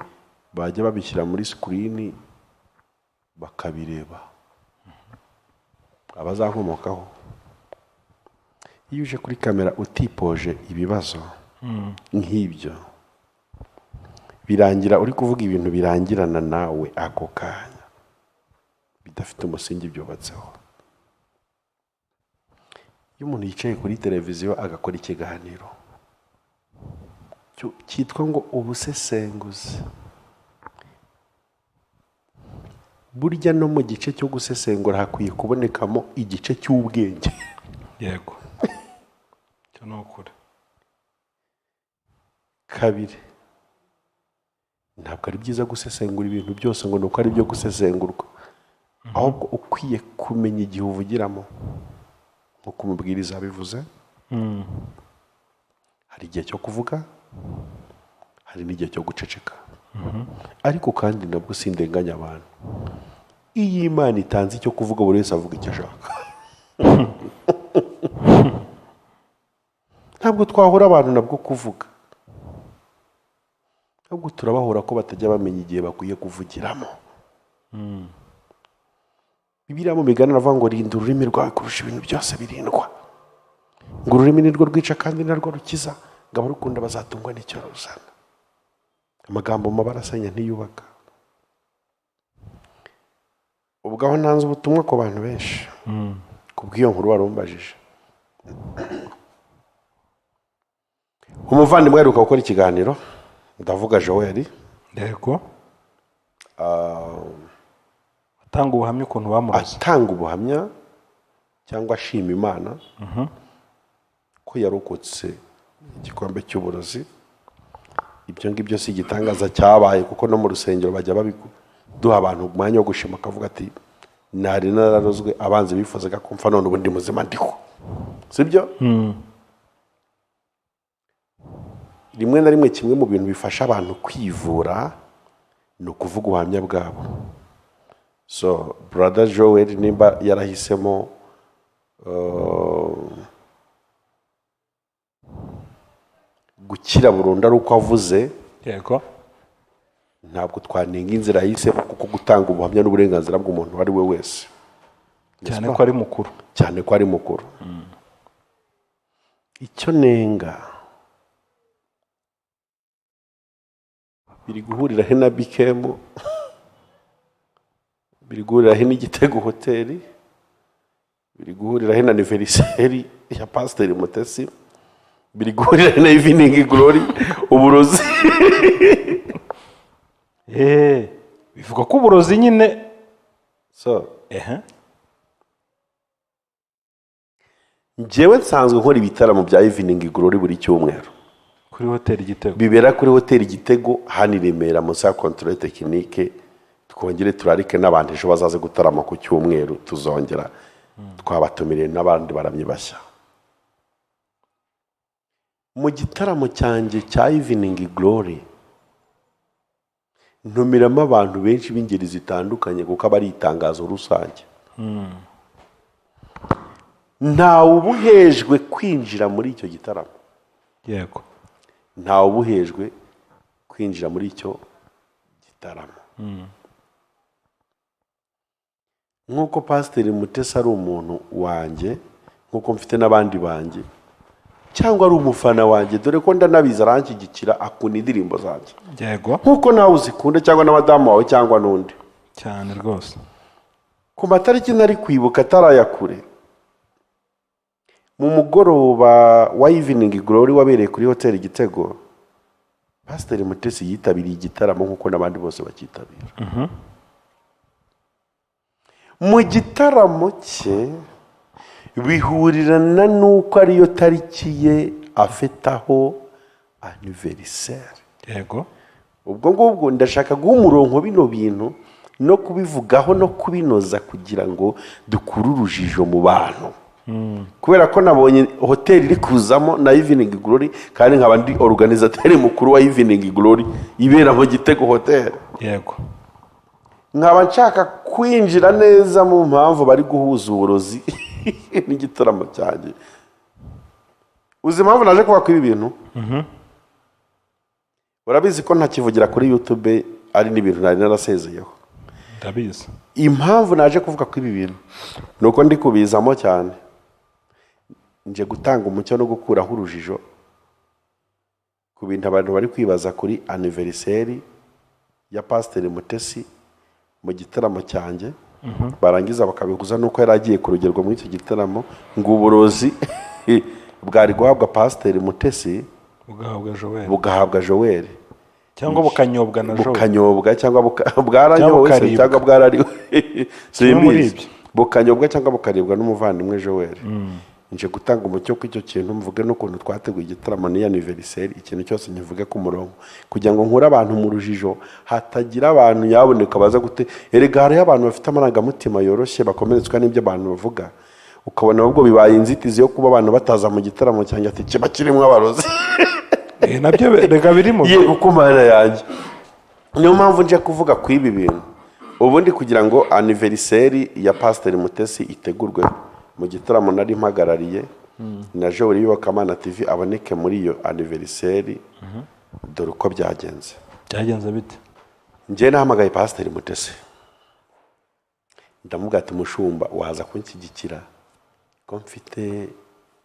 [SPEAKER 1] bajya babishyira muri screen bakabireba, abazankomokaho. Iyo uje kuri kamera utipoje ibibazo nk'ibyo, birangira uri kuvuga ibintu birangirana nawe ako kanya, bidafite umusingi byubatseho. Iyo umuntu yicaye kuri televiziyo agakora ikiganiro cyitwa ngo ubusesenguzi, burya no mu gice cyo gusesengura hakwiye kubonekamo igice cy'ubwenge.
[SPEAKER 2] Yego, cyo ni ukuri.
[SPEAKER 1] Kabiri, ntabwo ari byiza gusesengura ibintu byose ngo nuko ari byo gusesengurwa, ahubwo ukwiye kumenya igihe uvugiramo, nk'uko umubwiriza abivuze. Hari igihe cyo kuvuga, hari n'igihe cyo guceceka. Ariko kandi nabwo sindenganya abantu. Iyo Imana itanze icyo kuvuga, buri wese avuga icyo ashaka. Ntabwo twahora abantu nabwo kuvuga, ahubwo turabahora ko batajya bamenya igihe bakwiye kuvugiramo. Bibiliya mu migani iravuga ngo rinda ururimi rwawe kurusha ibintu byose birindwa, ngo ururimi ni rwo rwica kandi ni rwo rukiza, ngo abarukunda bazatungwa n'icyo ruzana. Amagambo mabi arasenya ntiyubaka. Ubwo aho ntanze ubutumwa ku bantu benshi kubw'iyo nkuru warumbajije. Umuvandimwe aheruka gukora ikiganiro, ndavuga Joel.
[SPEAKER 2] Yego. Atanga ubuhamya ukuntu bamuroze.
[SPEAKER 1] Atanga ubuhamya cyangwa ashima Imana ko yarokotse igikombe cy'uburozi. Ibyo ngibyo si igitangaza cyabaye, kuko no mu rusengero bajya duha abantu umwanya wo gushima, akavuga ati nari nararozwe, abanzi bifuzaga kumfa, none ubu ndi muzima ndiho. Sibyo? Rimwe na rimwe kimwe mu bintu bifasha abantu kwivura ni ukuvuga ubuhamya bwabo. So brother Joel nimba yarahisemo gukira burundu ari uko avuze,
[SPEAKER 2] yego,
[SPEAKER 1] ntabwo twanenga inzira yahisemo, kuko gutanga ubuhamya n'uburenganzira bw'umuntu uwo ari we wese,
[SPEAKER 2] cyane ko ari mukuru.
[SPEAKER 1] Cyane ko ari mukuru. Icyo nenga, biri guhurira he na Bikemu, biri guhurira he n'Igitego hoteli, biri guhurira he na aniveriseri ya Pasiteri Mutesi, biri guhurira he na Evening Glory, uburozi.
[SPEAKER 2] Bivuga ko uburozi nyine.
[SPEAKER 1] So njyewe nsanzwe nkora ibitaramo bya Evening Glory buri cyumweru
[SPEAKER 2] kuri hoteli Igitego,
[SPEAKER 1] bibera kuri hoteli Igitego hano i Remera munsi ya controle technique. Twongere turarike n'abandi ejo bazaze gutarama ku cyumweru, tuzongera twabatumiriye n'abandi baramye bashya. Mu gitaramo cyanjye cya Evening Glory ntumiramo abantu benshi b'ingeri zitandukanye kuko aba ari itangazo rusange. Ntawe ubuhejwe kwinjira muri icyo gitaramo,
[SPEAKER 2] yego,
[SPEAKER 1] ntawe ubuhejwe kwinjira muri icyo gitaramo. Nk'uko Pasiteri Mutesi ari umuntu wanjye, nk'uko mfite n'abandi banjye, cyangwa ari umufana wanjye, dore ko ndanabizi aranshyigikira, akunda indirimbo zanjye,
[SPEAKER 2] yego,
[SPEAKER 1] nk'uko nawe uzikunda, cyangwa n'abadamu wawe cyangwa n'undi.
[SPEAKER 2] cyane rwose.
[SPEAKER 1] Ku matariki nari kwibuka atarayakure, mu mugoroba wa Evening Glory wabereye kuri hoteli Igitego, Pasiteri Mutesi yitabiriye igitaramo nk'uko n'abandi bose bakitabira. Mu gitaramo cye bihurirana n'uko ariyo tariki ye afetaho anniversaire.
[SPEAKER 2] Yego,
[SPEAKER 1] Ubwo ngubwo ndashaka guha umurongo bino bintu no kubivugaho no kubinoza kugira ngo dukure urujijo mu bantu. Kubera ko nabonye hoteli iri kuzamo na Evening Glory, kandi nkaba ndi organisateur mukuru wa Evening Glory ibera mu Gitego Hotel.
[SPEAKER 2] yego,
[SPEAKER 1] Nkaba nshaka kwinjira neza mu mpamvu bari guhuza uburozi n'igitaramo cyanjye. Uzi impamvu naje kuvuga kuri ibi bintu? Urabizi ko ntakivugira kuri YouTube, ari n'ibintu nari narasezeyeho.
[SPEAKER 2] ndabizi.
[SPEAKER 1] Impamvu naje kuvuga kuri ibi bintu nuko ndi kubizamo cyane, nje gutanga umucyo no gukuraho urujijo ku bintu abantu bari kwibaza kuri anniversaire ya Pasiteri Mutesi mu gitaramo cyanjye. Barangiza bakabiguza nuko yari agiye kurugerwa muri icyo gitaramo, ngo uburozi bwari guhabwa Pasiteri Mutesi bugahabwa Joel,
[SPEAKER 2] cyangwa bukanyobwa na Joel,
[SPEAKER 1] bukanyobwa cyangwa bwaranyowe cyangwa bwarariwe, simbizi, bukanyobwa cyangwa bukaribwa n'umuvandimwe Joel. Nje gutanga umucyo ku icyo kintu, mvuge n'ukuntu twateguye igitaramo ni anniversaire, ikintu cyose nkivuge ku murongo kugira ngo nkure abantu mu rujijo, hatagira abantu yaboneka baza gute. Erega hariho abantu bafite amarangamutima yoroshye bakomeretswa n'ibyo abantu bavuga, ukabona ahubwo bibaye inzitizi yo kuba abantu bataza mu gitaramo cyanjye, ati kiba kirimo abarozi.
[SPEAKER 2] nabyo rega birimo
[SPEAKER 1] kuko mana yanjye. Niyo mpamvu nje kuvuga ku ibi bintu ubundi kugira ngo anniversaire ya Pasiteri Mutesi itegurwe mu gitaramo nari mpagarariye na Joel Iyobokamana TV aboneke muri iyo anniversaire. Dore uko byagenze.
[SPEAKER 2] Byagenze bite?
[SPEAKER 1] Njye nahamagaye Pasiteri Mutesi, ndamubwira ati mushumba waza kunshyigikira ko mfite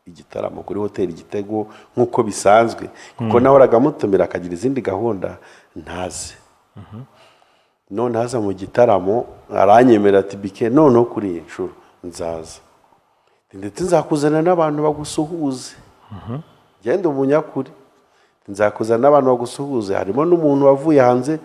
[SPEAKER 1] igitaramo kuri hoteli Igitego nk'uko bisanzwe, kuko nahoraga mutumira akagira izindi gahunda ntazi. None haza mu gitaramo aranyemera ati bike noneho kuri iyi nshuro nzaza, ndetse nzakuzana n'abantu bagusuhuze. Genda umunyakuri, nzakuzana n'abantu bagusuhuze, harimo n'umuntu wavuye hanze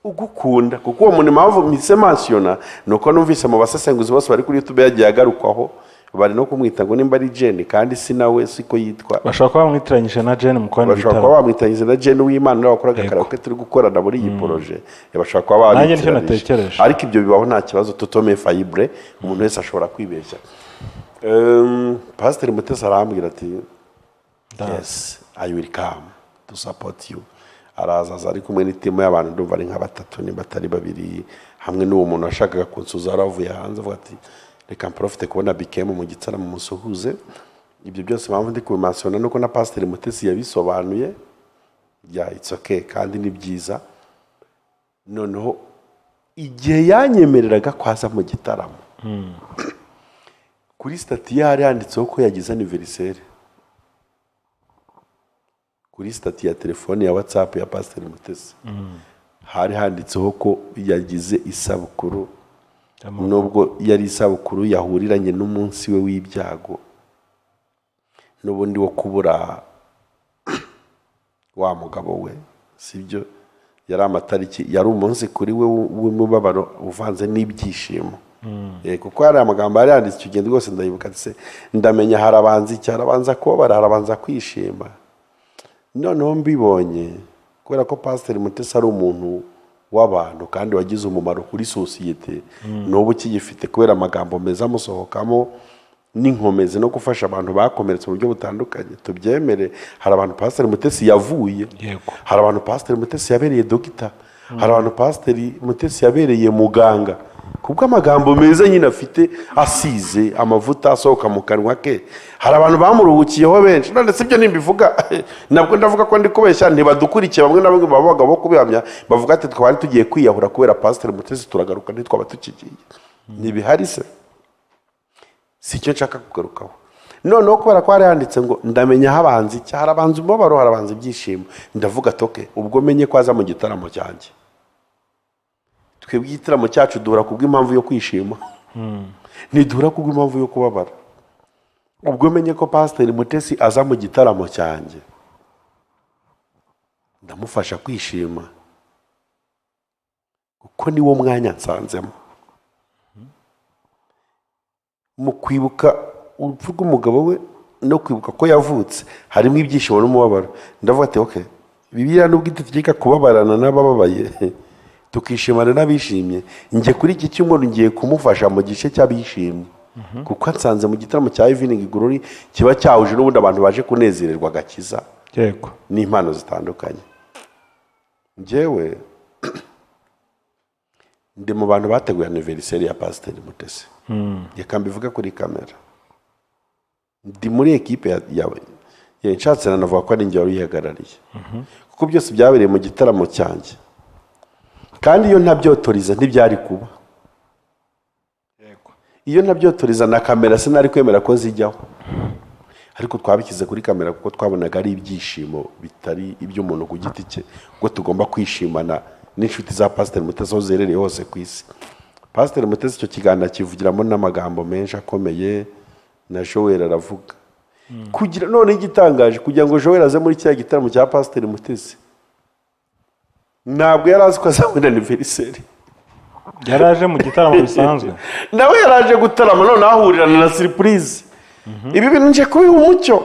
[SPEAKER 1] ugukunda, kuko uwo muntu impamvu mise mensiona nuko numvise mu basesenguzi bose bari kuri YouTube yagiye agarukwaho, bari no kumwita ngo nimba ari Jane, kandi si nawe siko yitwa.
[SPEAKER 2] Bashaka kuba bamwitiranyije na Jane mukorana
[SPEAKER 1] ibitaro, bashaka kuba bamwitiranyije na Jane w'Imana nawe wakoraga karaoke turi gukorana muri iyi projet. Bashaka kuba
[SPEAKER 2] bamwitiranyije,
[SPEAKER 1] ariko ibyo bibaho nta kibazo, tutome fayibre, umuntu wese ashobora kwibeshya. Pasiteri Mutesi arambwira ati yes, I will come to support you. Arazaza ari kumwe n'itimu y'abantu, ndumva ari nka batatu nimba atari babiri, hamwe n'uwo muntu washakaga kunsuza aravuye hanze, avuga ati reka mprofite kubona bikemu mu gitaramo musuhuze. Ibyo byose mpamvu ndi kubimansiyona nuko na Pasiteri Mutesi yabisobanuye, it's okay kandi ni byiza. Noneho igihe yanyemereraga kwaza mu gitaramo, kuri stati yari handitseho ko yagize anniversaire, kuri stati ya telefone ya WhatsApp ya Pasiteri Mutesi hari handitseho ko yagize isabukuru, nubwo yari isabukuru yahuriranye n'umunsi we w'ibyago n'ubundi wo kubura wa mugabo we, sibyo? Yari amatariki, yari umunsi kuri we w'umubabaro uvanze n'ibyishimo. kuko hari amagambo yari yanditse icyo gihe rwose ndayibuka se ndamenya harabanza iki, harabanza kubabara, harabanza kwishima. Noneho mbibonye kubera ko Pasiteri Mutesi ari umuntu w'abantu kandi wagize umumaro kuri sosiyete, n'ubu ukiyifite kubera amagambo meza amusohokamo n'inkomezi no gufasha abantu bakomeretse mu buryo butandukanye. Tubyemere, hari abantu Pasiteri Mutesi yavuye, hari abantu Pasiteri Mutesi yabereye dogita, hari abantu Pasiteri Mutesi yabereye muganga kubwo amagambo meza nyine afite asize amavuta asohoka mu kanwa ke. Hari abantu bamuruhukiyeho benshi, none se ibyo nimbivuga nabwo ndavuga ko ndi kubeshya, ntibadukurikiye bamwe na bamwe babaga bo kubihamya bavuga ati twari tugiye kwiyahura kubera Pasiteri Mutesi turagaruka ntitwaba tukigiye. Ntibihari se, si cyo nshaka kugarukaho. Noneho kubera ko hari handitse ngo ndamenya habanza iki, harabanza umubabaro, harabanza ibyishimo. Ndavuga toke ubwo menye ko aza mu gitaramo cyanjye. Twebwe igitaramo cyacu duhura kubw'impamvu yo kwishima, ntiduhura kubw'impamvu yo kubabara. Ubwo menye ko Pasiteri Mutesi aza mu gitaramo cyanjye, ndamufasha kwishima kuko niwo mwanya nsanzemo. Mu kwibuka urupfu rw'umugabo we no kwibuka ko yavutse harimo ibyishimo n'umubabaro. Ndavuga ati okay, Bibiliya nubwo itegeka kubabarana n'abababaye tukishimana n'abishimye, njye kuri iki cyumweru ngiye kumufasha mu gice cy'abishimye, kuko nsanze mu gitaramo cya Evening Glory kiba cyahuje n'ubundi abantu baje kunezererwa agakiza n'impano zitandukanye. Njyewe ndi mu bantu bateguye anniversaire ya Pasiteri Mutesi. Reka mbivuga kuri kamera, ndi muri ekipe yawe nshatse nanavuga ko ari njye wari uyihagarariye, kuko byose byabereye mu gitaramo cyanjye kandi iyo ntabyotoriza ntibyari kuba. Iyo ntabyotoriza na kamera sinari kwemera ko zijyaho, ariko twabishyize kuri kamera kuko twabonaga ari ibyishimo bitari iby'umuntu ku giti cye, kuko tugomba kwishimana n'inshuti za Pasiteri Mutesi aho zerereye hose ku isi. Pasiteri Mutesi icyo kiganiro kivugiramo n'amagambo menshi akomeye, na Joel aravuga kugira none igitangaje kugira ngo Joel aze muri cya gitaramo cya Pasiteri Mutesi ntabwo yari azi ko azabona anniversaire.
[SPEAKER 2] Yaraje mu gitaramo bisanzwe,
[SPEAKER 1] nawe yaraje gutarama, none ahurirana na surprise. Ibi bintu nje kubiha umucyo,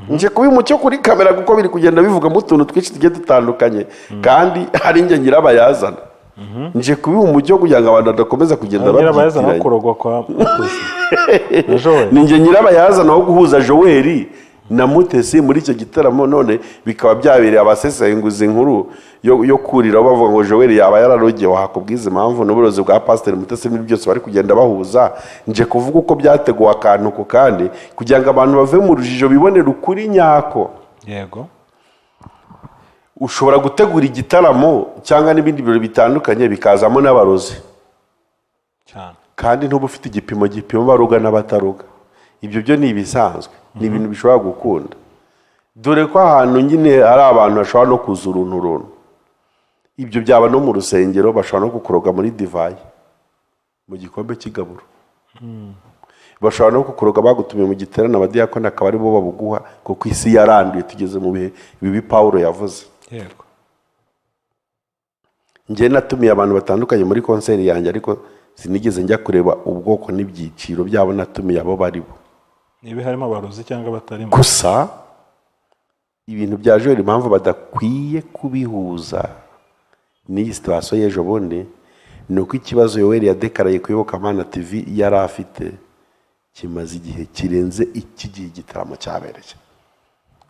[SPEAKER 1] nje kubiha umucyo kuri kamera kuko biri kugenda bivuga mu tuntu twinshi tugiye dutandukanye, kandi hari njye nyirabayazana. Nje kubiha umucyo kugira ngo abantu badakomeza kugenda
[SPEAKER 2] babyitiranya. Kurogwa kwa Mutesi na Joel,
[SPEAKER 1] ni njye nyirabayazana wo guhuza Joel na Mutesi muri icyo gitaramo, none bikaba byabereye abasesenguzi inkuru yo kurira bavuga ngo Joel yaba yararogewe. Hakubwiza impamvu n'uburozi bwa Pasiteri Mutesi n'ibyo byose bari kugenda bahuza. Nje kuvuga uko byateguwe akantu ku kandi kugira ngo abantu bave mu rujijo bibonere ukuri nyako.
[SPEAKER 2] Yego,
[SPEAKER 1] ushobora gutegura igitaramo cyangwa n'ibindi birori bitandukanye bikazamo n'abarozi
[SPEAKER 2] cyane,
[SPEAKER 1] kandi ntuba ufite igipimo baruga n'abataruga. Ibyo byo ni ibisanzwe, ni ibintu bishobora gukunda. Dore ko ahantu nyine hari abantu bashobora no kuza urunturuntu, ibyo byaba no mu rusengero, bashobora no kukuroga muri divayi mu gikombe cy'igaburo. Bashobora no kukuroga bagutumiye mu giterane abadiyakoni akaba ari bo babuguha, kuko isi yaranduye tugeze mu bihe bibi Pawulo yavuze.
[SPEAKER 2] Yego,
[SPEAKER 1] njye natumiye abantu batandukanye muri konseri yanjye, ariko sinigeze njya kureba ubwoko n'ibyiciro byabo natumiye abo bari bo,
[SPEAKER 2] niba harimo abarozi cyangwa batarimo.
[SPEAKER 1] gusa ibintu bya Joel impamvu badakwiye kubihuza n'iyi situation y'ejo bundi ni uko ikibazo Joel yadekaraye ku Iyobokamana TV yari afite kimaze igihe kirenze iki gihe igitaramo cyabereye.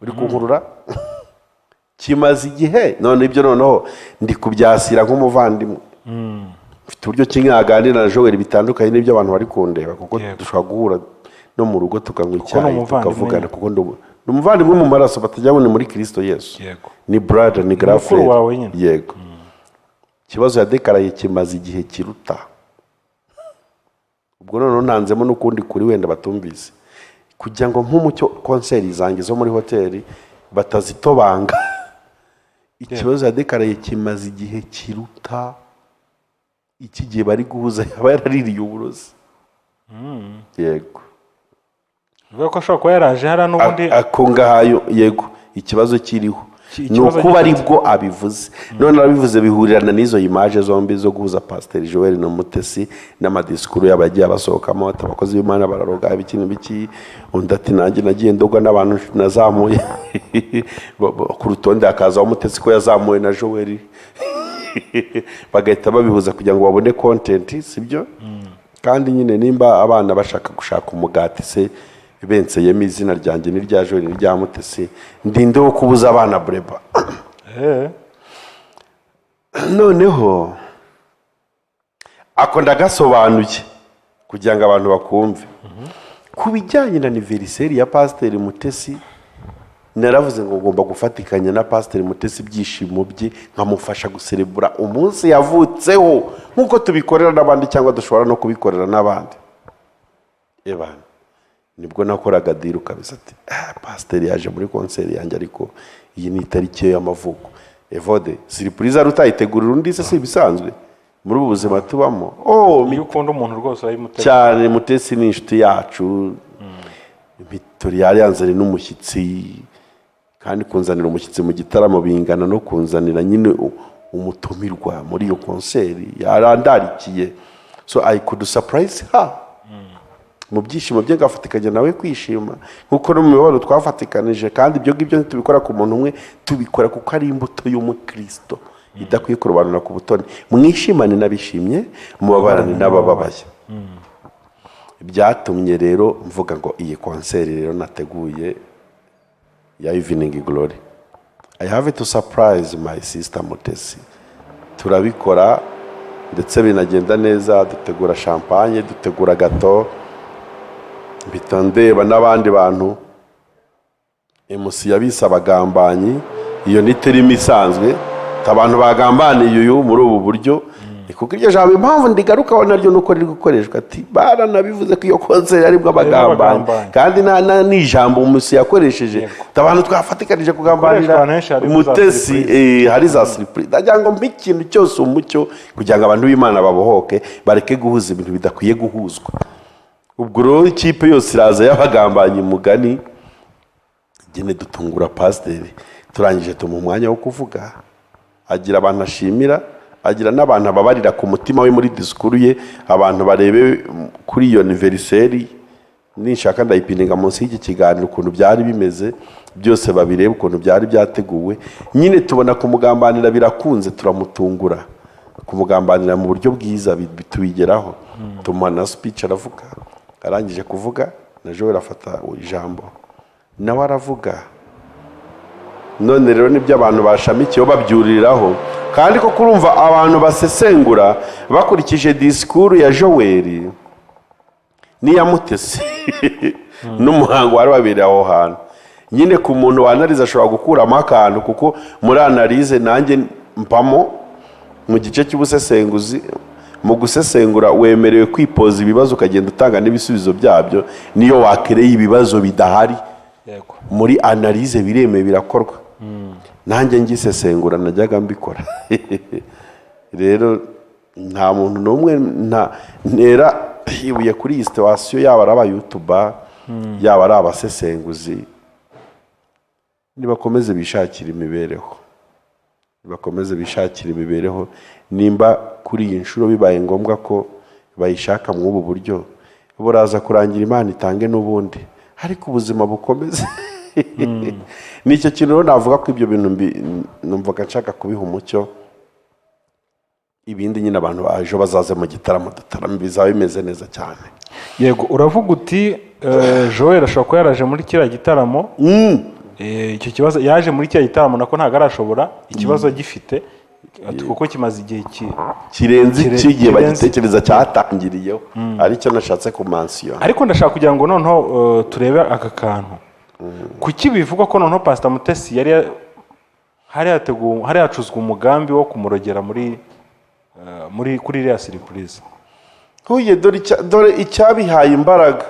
[SPEAKER 1] Uri kunkurura kimaze igihe, none ibyo noneho ndi kubyasira nk'umuvandimwe. Mfite uburyo kinyaganira na Joel bitandukanye n'ibyo abantu bari kundeba, kuko dushobora guhura no mu rugo tukanywa icyayi tukavugana, kuko ni umuvandimwe mu maraso batajya babona muri Kristo Yesu. Ni brother, ni girlfriend. Yego. Ikibazo yadekaraye kimaze igihe kiruta. Ubwo noneho nanzemo n'ukundi kuri wenda batumvise, kugira ngo nk'umucyo konseri zanjye zo muri hoteli batazitobanga. Ikibazo yadekaraye kimaze igihe kiruta iki gihe bari guhuza yaba yaraririye uburozi. Yego,
[SPEAKER 2] uvuga ko ashobora kuba yaraje hara n'ubundi
[SPEAKER 1] akungahayo. Yego, ikibazo kiriho ni ukuba aribwo abivuze none arabivuze bihurirana n'izo imaje zombi zo guhuza Pasiteri Joel na Mutesi n'amadisikuru y'abagiye abasohokamo abakozi b'Imana bararoga biki undi ati nanjye nagiye ndogwa n'abantu nazamuye ku rutonde hakazaho Mutesi ko yazamuwe na Joel bagahita babihuza kugira ngo babone content sibyo kandi nyine nimba abana bashaka gushaka umugati se benseyemo izina ryanjye n'irya Joel n'irya Mutesi ndinde wo kubuza abana breba noneho ako ndagasobanuye kugira ngo abantu bakumve ku bijyanye na anniversaire ya Pasiteri Mutesi naravuze ngo ngomba gufatikanya na Pasiteri Mutesi ibyishimo bye nkamufasha guserebura umunsi yavutseho nk'uko tubikorera n'abandi cyangwa dushobora no kubikorera n'abandi ebana nibwo nakoraga diru kabisa ati Pasiteri yaje muri konseri yanjye ariko iyi ni itariki y'amavuko Evode surprise arutayitegurira undi se ibisanzwe muri ubu buzima tubamo
[SPEAKER 2] iyo ukunda umuntu rwose urayimutega
[SPEAKER 1] cyane Mutesi ni inshuti yacu Victoria yari yanzanye n'umushyitsi kandi kunzanira umushyitsi mu gitaramo bingana no kunzanira nyine umutumirwa muri iyo konseri yarandarikiye so I could surprise her mu byishimo bye ngafatikanya nawe kwishima nkuko no mu mibabaro twafatikanije kandi ibyo ngibyo ntitubikora ku muntu umwe tubikora kuko ari imbuto y'umukristo idakwiye kurobanura ku butoni mwishimane n'abishimye mubabarane n'abababaye byatumye rero mvuga ngo iyi konseri rero nateguye ya Evening Glory I have to surprise my sister Mutesi turabikora ndetse binagenda neza dutegura champagne dutegura gato bitandeba n'abandi bantu MC yabise abagambanyi iyo ni terimi isanzwe abantu bagambaniye uyu muri ubu buryo kuko iryo jambo impamvu ndigarukaho naryo nuko riri gukoreshwa ati baranabivuze ko iyo konseri ari bwo abagambanyi kandi ni ijambo MC yakoresheje abantu twafatikanije kugambanira Mutesi hari za surprise ndagira ngo ikintu cyose umucyo kugira ngo abantu b'Imana babohoke bareke guhuza ibintu bidakwiye guhuzwa ubwo rero ikipe yose iraza y'abagambanyi mugani gene dutungura Pasiteri turangije tuma umwanya wo kuvuga agira abantu ashimira agira n'abantu ababarira ku mutima we muri disikuru ye abantu barebe kuri iyo anniversaire ninshaka ndayipininga munsi y'iki kiganiro ukuntu byari bimeze byose babirebe ukuntu byari byateguwe nyine tubona kumugambanira birakunze turamutungura kumugambanira mu buryo bwiza bitubigeraho tumuha na speech aravuga arangije kuvuga na Joel afata ijambo nawe aravuga none rero nibyo abantu bashamikiyeho babyuriraho kandi ko kurumva abantu basesengura bakurikije disikuru ya Joel n'iya Mutesi n'umuhango wari wabereye aho hantu nyine ku muntu wanariza ashobora gukuramo akantu kuko muri analize nanjye mpamo mu gice cy'ubusesenguzi mu gusesengura wemerewe kwipoza ibibazo ukagenda utanga n'ibisubizo byabyo niyo wakereye ibibazo bidahari muri analize biremeye birakorwa nanjye ngisesengura najyaga mbikora rero nta muntu n'umwe ntera hibuye kuri iyi situation yaba ari aba-YouTuber yaba ari abasesenguzi nibakomeze bishakira imibereho nimba kuri iyi nshuro bibaye ngombwa ko bayishaka mu ubu buryo buraza kurangira Imana itange n'ubundi ariko ubuzima bukomeze nicyo kintu rero navuga ko ibyo bintu numvaga nshaka kubiha umucyo ibindi nyine abantu baje bazaze mu gitaramo dutaramo bizaba bimeze neza cyane
[SPEAKER 2] yego uravuga uti Joel ashobora kuba yaraje muri kiriya gitaramo icyo kibazo yaje muri kiriya gitaramo nako ntabwo arashobora ikibazo gifite kuko kimaze igihe
[SPEAKER 1] kirenze igihe bagitekereza cyatangiriyeho aricyo nashatse kumansiyo
[SPEAKER 2] ariko ndashaka kugira ngo noneho turebe aka kantu kuki bivugwa ko noneho Pastor Mutesi hari hacuzwe umugambi wo kumurogera kuri iriya surprise
[SPEAKER 1] huye dore icyabihaye imbaraga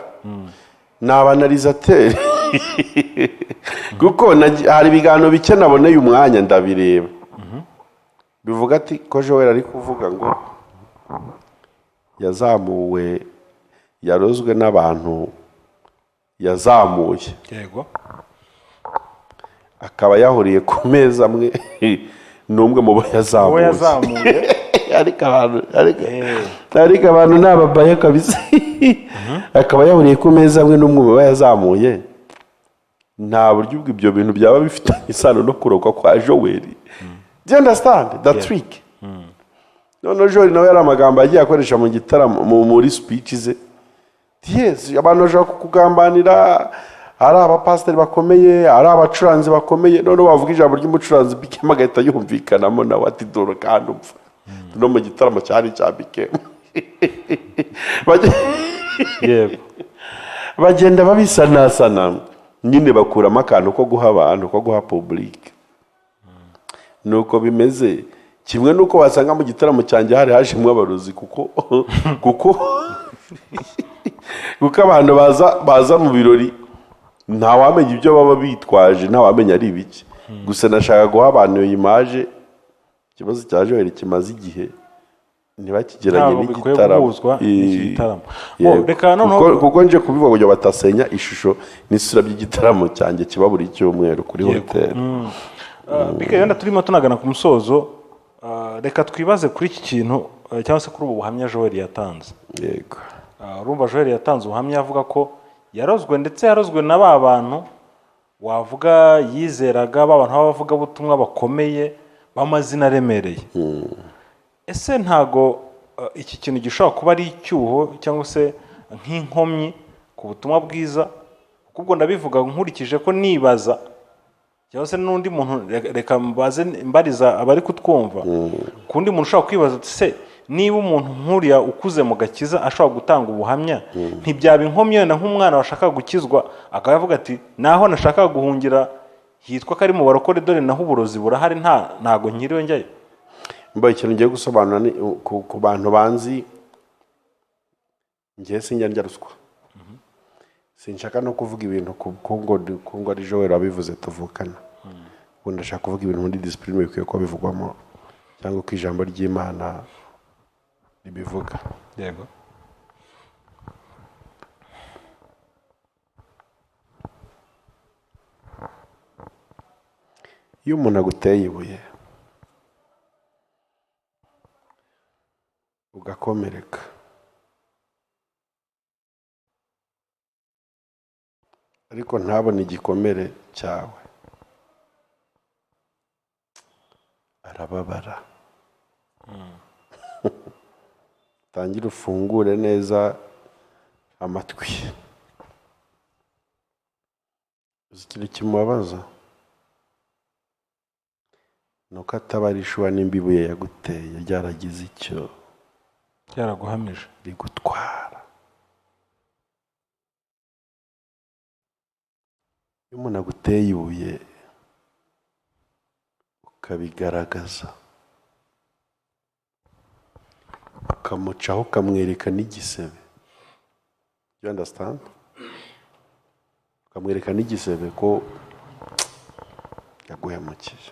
[SPEAKER 1] ni abanalizateri kuko hari ibiganiro bike naboneye umwanya ndabireba bivuga ati ko Joel ari kuvuga ngo yazamuwe yarozwe n'abantu yazamuye
[SPEAKER 2] yego
[SPEAKER 1] akaba yahuriye ku meza amwe n'umwe mu bo yazamuye ariko abantu ni ababaye kabisa. Akaba yahuriye ku meza amwe n'umwe mu bo yazamuye. Nta buryo ibyo bintu byaba bifitanye isano no kurokoka kwa Joel. Do you understand the trick? None Joel nawe yari amagambo agiye akoresha mu gitaramo muri speech ze. Yes, abantu bashaka kukugambanira, ari abapasiteri bakomeye, ari abacuranzi bakomeye, none bavuga ijambo ry'umucuranzi Bikema agahita yumvikanamo nawe ati dore kandi upfa. No mu gitaramo cyari cya Bikema. Bagenda babisanasana. Nyine bakuramo akantu ko guha abantu, ko guha public. Nuko bimeze kimwe nuko wasanga mu gitaramo cyanjye hari hashimwe abarozi kuko abantu baza mu birori nta wamenya ibyo baba bitwaje, nta wamenya ari ibiki. Gusa nashaka guha abantu iyo image. Ikibazo cya Joel kimaze igihe ntibakigeranye n'igitaramo. Kuko nje kubivuga ngo batasenya ishusho n'isura by'igitaramo cyanjye kiba buri cyumweru kuri hotel.
[SPEAKER 2] Bike yenda turimo tunagana ku musozo, reka twibaze kuri iki kintu cyangwa se kuri ubu buhamya Joel yatanze.
[SPEAKER 1] Yego.
[SPEAKER 2] Urumva Joel yatanze ubuhamya avuga ko yarozwe, ndetse yarozwe na ba bantu wavuga yizeraga, ba bantu bavuga butumwa bakomeye b'amazina aremereye. Ese ntago iki kintu gishobora kuba ari icyuho cyangwa se nk'inkomyi ku butumwa bwiza? Kuko ndabivuga nkurikije ko nibaza cyangwa se n'undi muntu, reka mbariza abari kutwumva, kundi muntu ushobora kwibaza ati se niba umuntu nkuriya ukuze mu gakiza ashobora gutanga ubuhamya, ntibyaba inkomyi na nk'umwana washaka gukizwa akaba yavuga ati naho nashaka guhungira hitwa ko ari mu barokore, dore naho uburozi burahari, ntago nkiriwe njyayo.
[SPEAKER 1] Mbaye ikintu ngiye gusobanura ku bantu banzi, ngiye sinjya ndya ruswa. Sinshaka no kuvuga ibintu ngo ari Joel wabivuze tuvukana. Ubu ndashaka kuvuga ibintu muri discipline bikwiye ko bivugwamo cyangwa ko ijambo ry'Imana ribivuga.
[SPEAKER 2] Yego.
[SPEAKER 1] Iyo umuntu aguteye ibuye ugakomereka, ariko ntabone igikomere cyawe, arababara. Tangira ufungure neza amatwi. Ikintu kimubabaza nuko atabarishuwa nimba ibuye yaguteye ryaragize icyo
[SPEAKER 2] cyaraguhamije
[SPEAKER 1] rigutwara. Iyo umuntu aguteye ibuye ukabigaragaza, ukamucaho ukamwereka n'igisebe, you understand? Ukamwereka n'igisebe ko yaguhemukiye.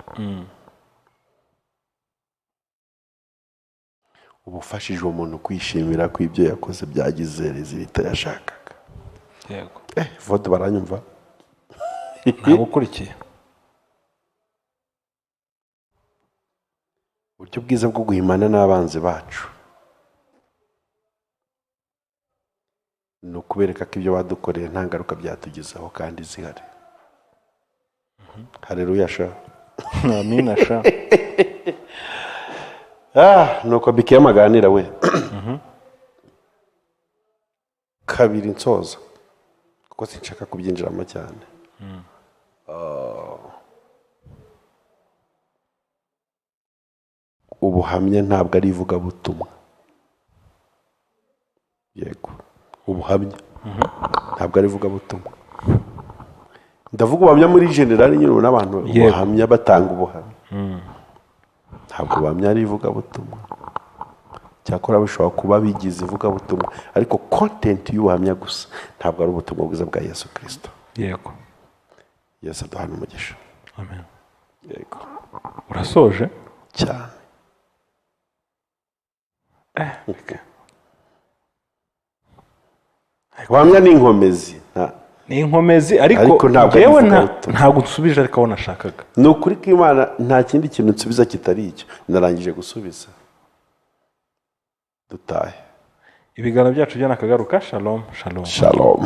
[SPEAKER 1] Uba ufashije umuntu kwishimira ko ibyo yakoze byagize rezilita yashakaga.
[SPEAKER 2] Yego.
[SPEAKER 1] Vode baranyumva?
[SPEAKER 2] Nagukurikiye.
[SPEAKER 1] Uburyo bwiza bwo guhimana n'abanzi bacu ni ukubereka ko ibyo badukoreye nta ngaruka byatugezeho kandi zihari. Haleluya sha.
[SPEAKER 2] Amina sha.
[SPEAKER 1] Nuko Bikema aganira we. Kabiri nsoza kuko sinshaka kubyinjiramo cyane. Ubuhamya ntabwo ari ivugabutumwa. Yego, ubuhamya ntabwo ari ivugabutumwa. Ndavuga ubuhamya muri generali nyine n'abantu ubuhamya batanga ubuhamya. Ntabwo ubuhamya ari ivugabutumwa. Cyakora bishobora kuba bigize ivugabutumwa, ariko content y'ubuhamya gusa ntabwo ari ubutumwa bwiza bwa Yesu Kristo.
[SPEAKER 2] Yego.
[SPEAKER 1] Yesu aduhana umugisha.
[SPEAKER 2] Amen.
[SPEAKER 1] Yego.
[SPEAKER 2] Urasoje
[SPEAKER 1] cyane. Ubuhamya ni inkomezi.
[SPEAKER 2] Ni inkomezi ariko
[SPEAKER 1] ntabwo gato
[SPEAKER 2] ntabwo nsubije ariko aho nashakaga.
[SPEAKER 1] ni ukuri ko Imana nta kindi kintu nsubiza kitari icyo narangije gusubiza. Dutahe.
[SPEAKER 2] Ibiganiro byacu byanakagaruka. Shalom.
[SPEAKER 1] Shalom.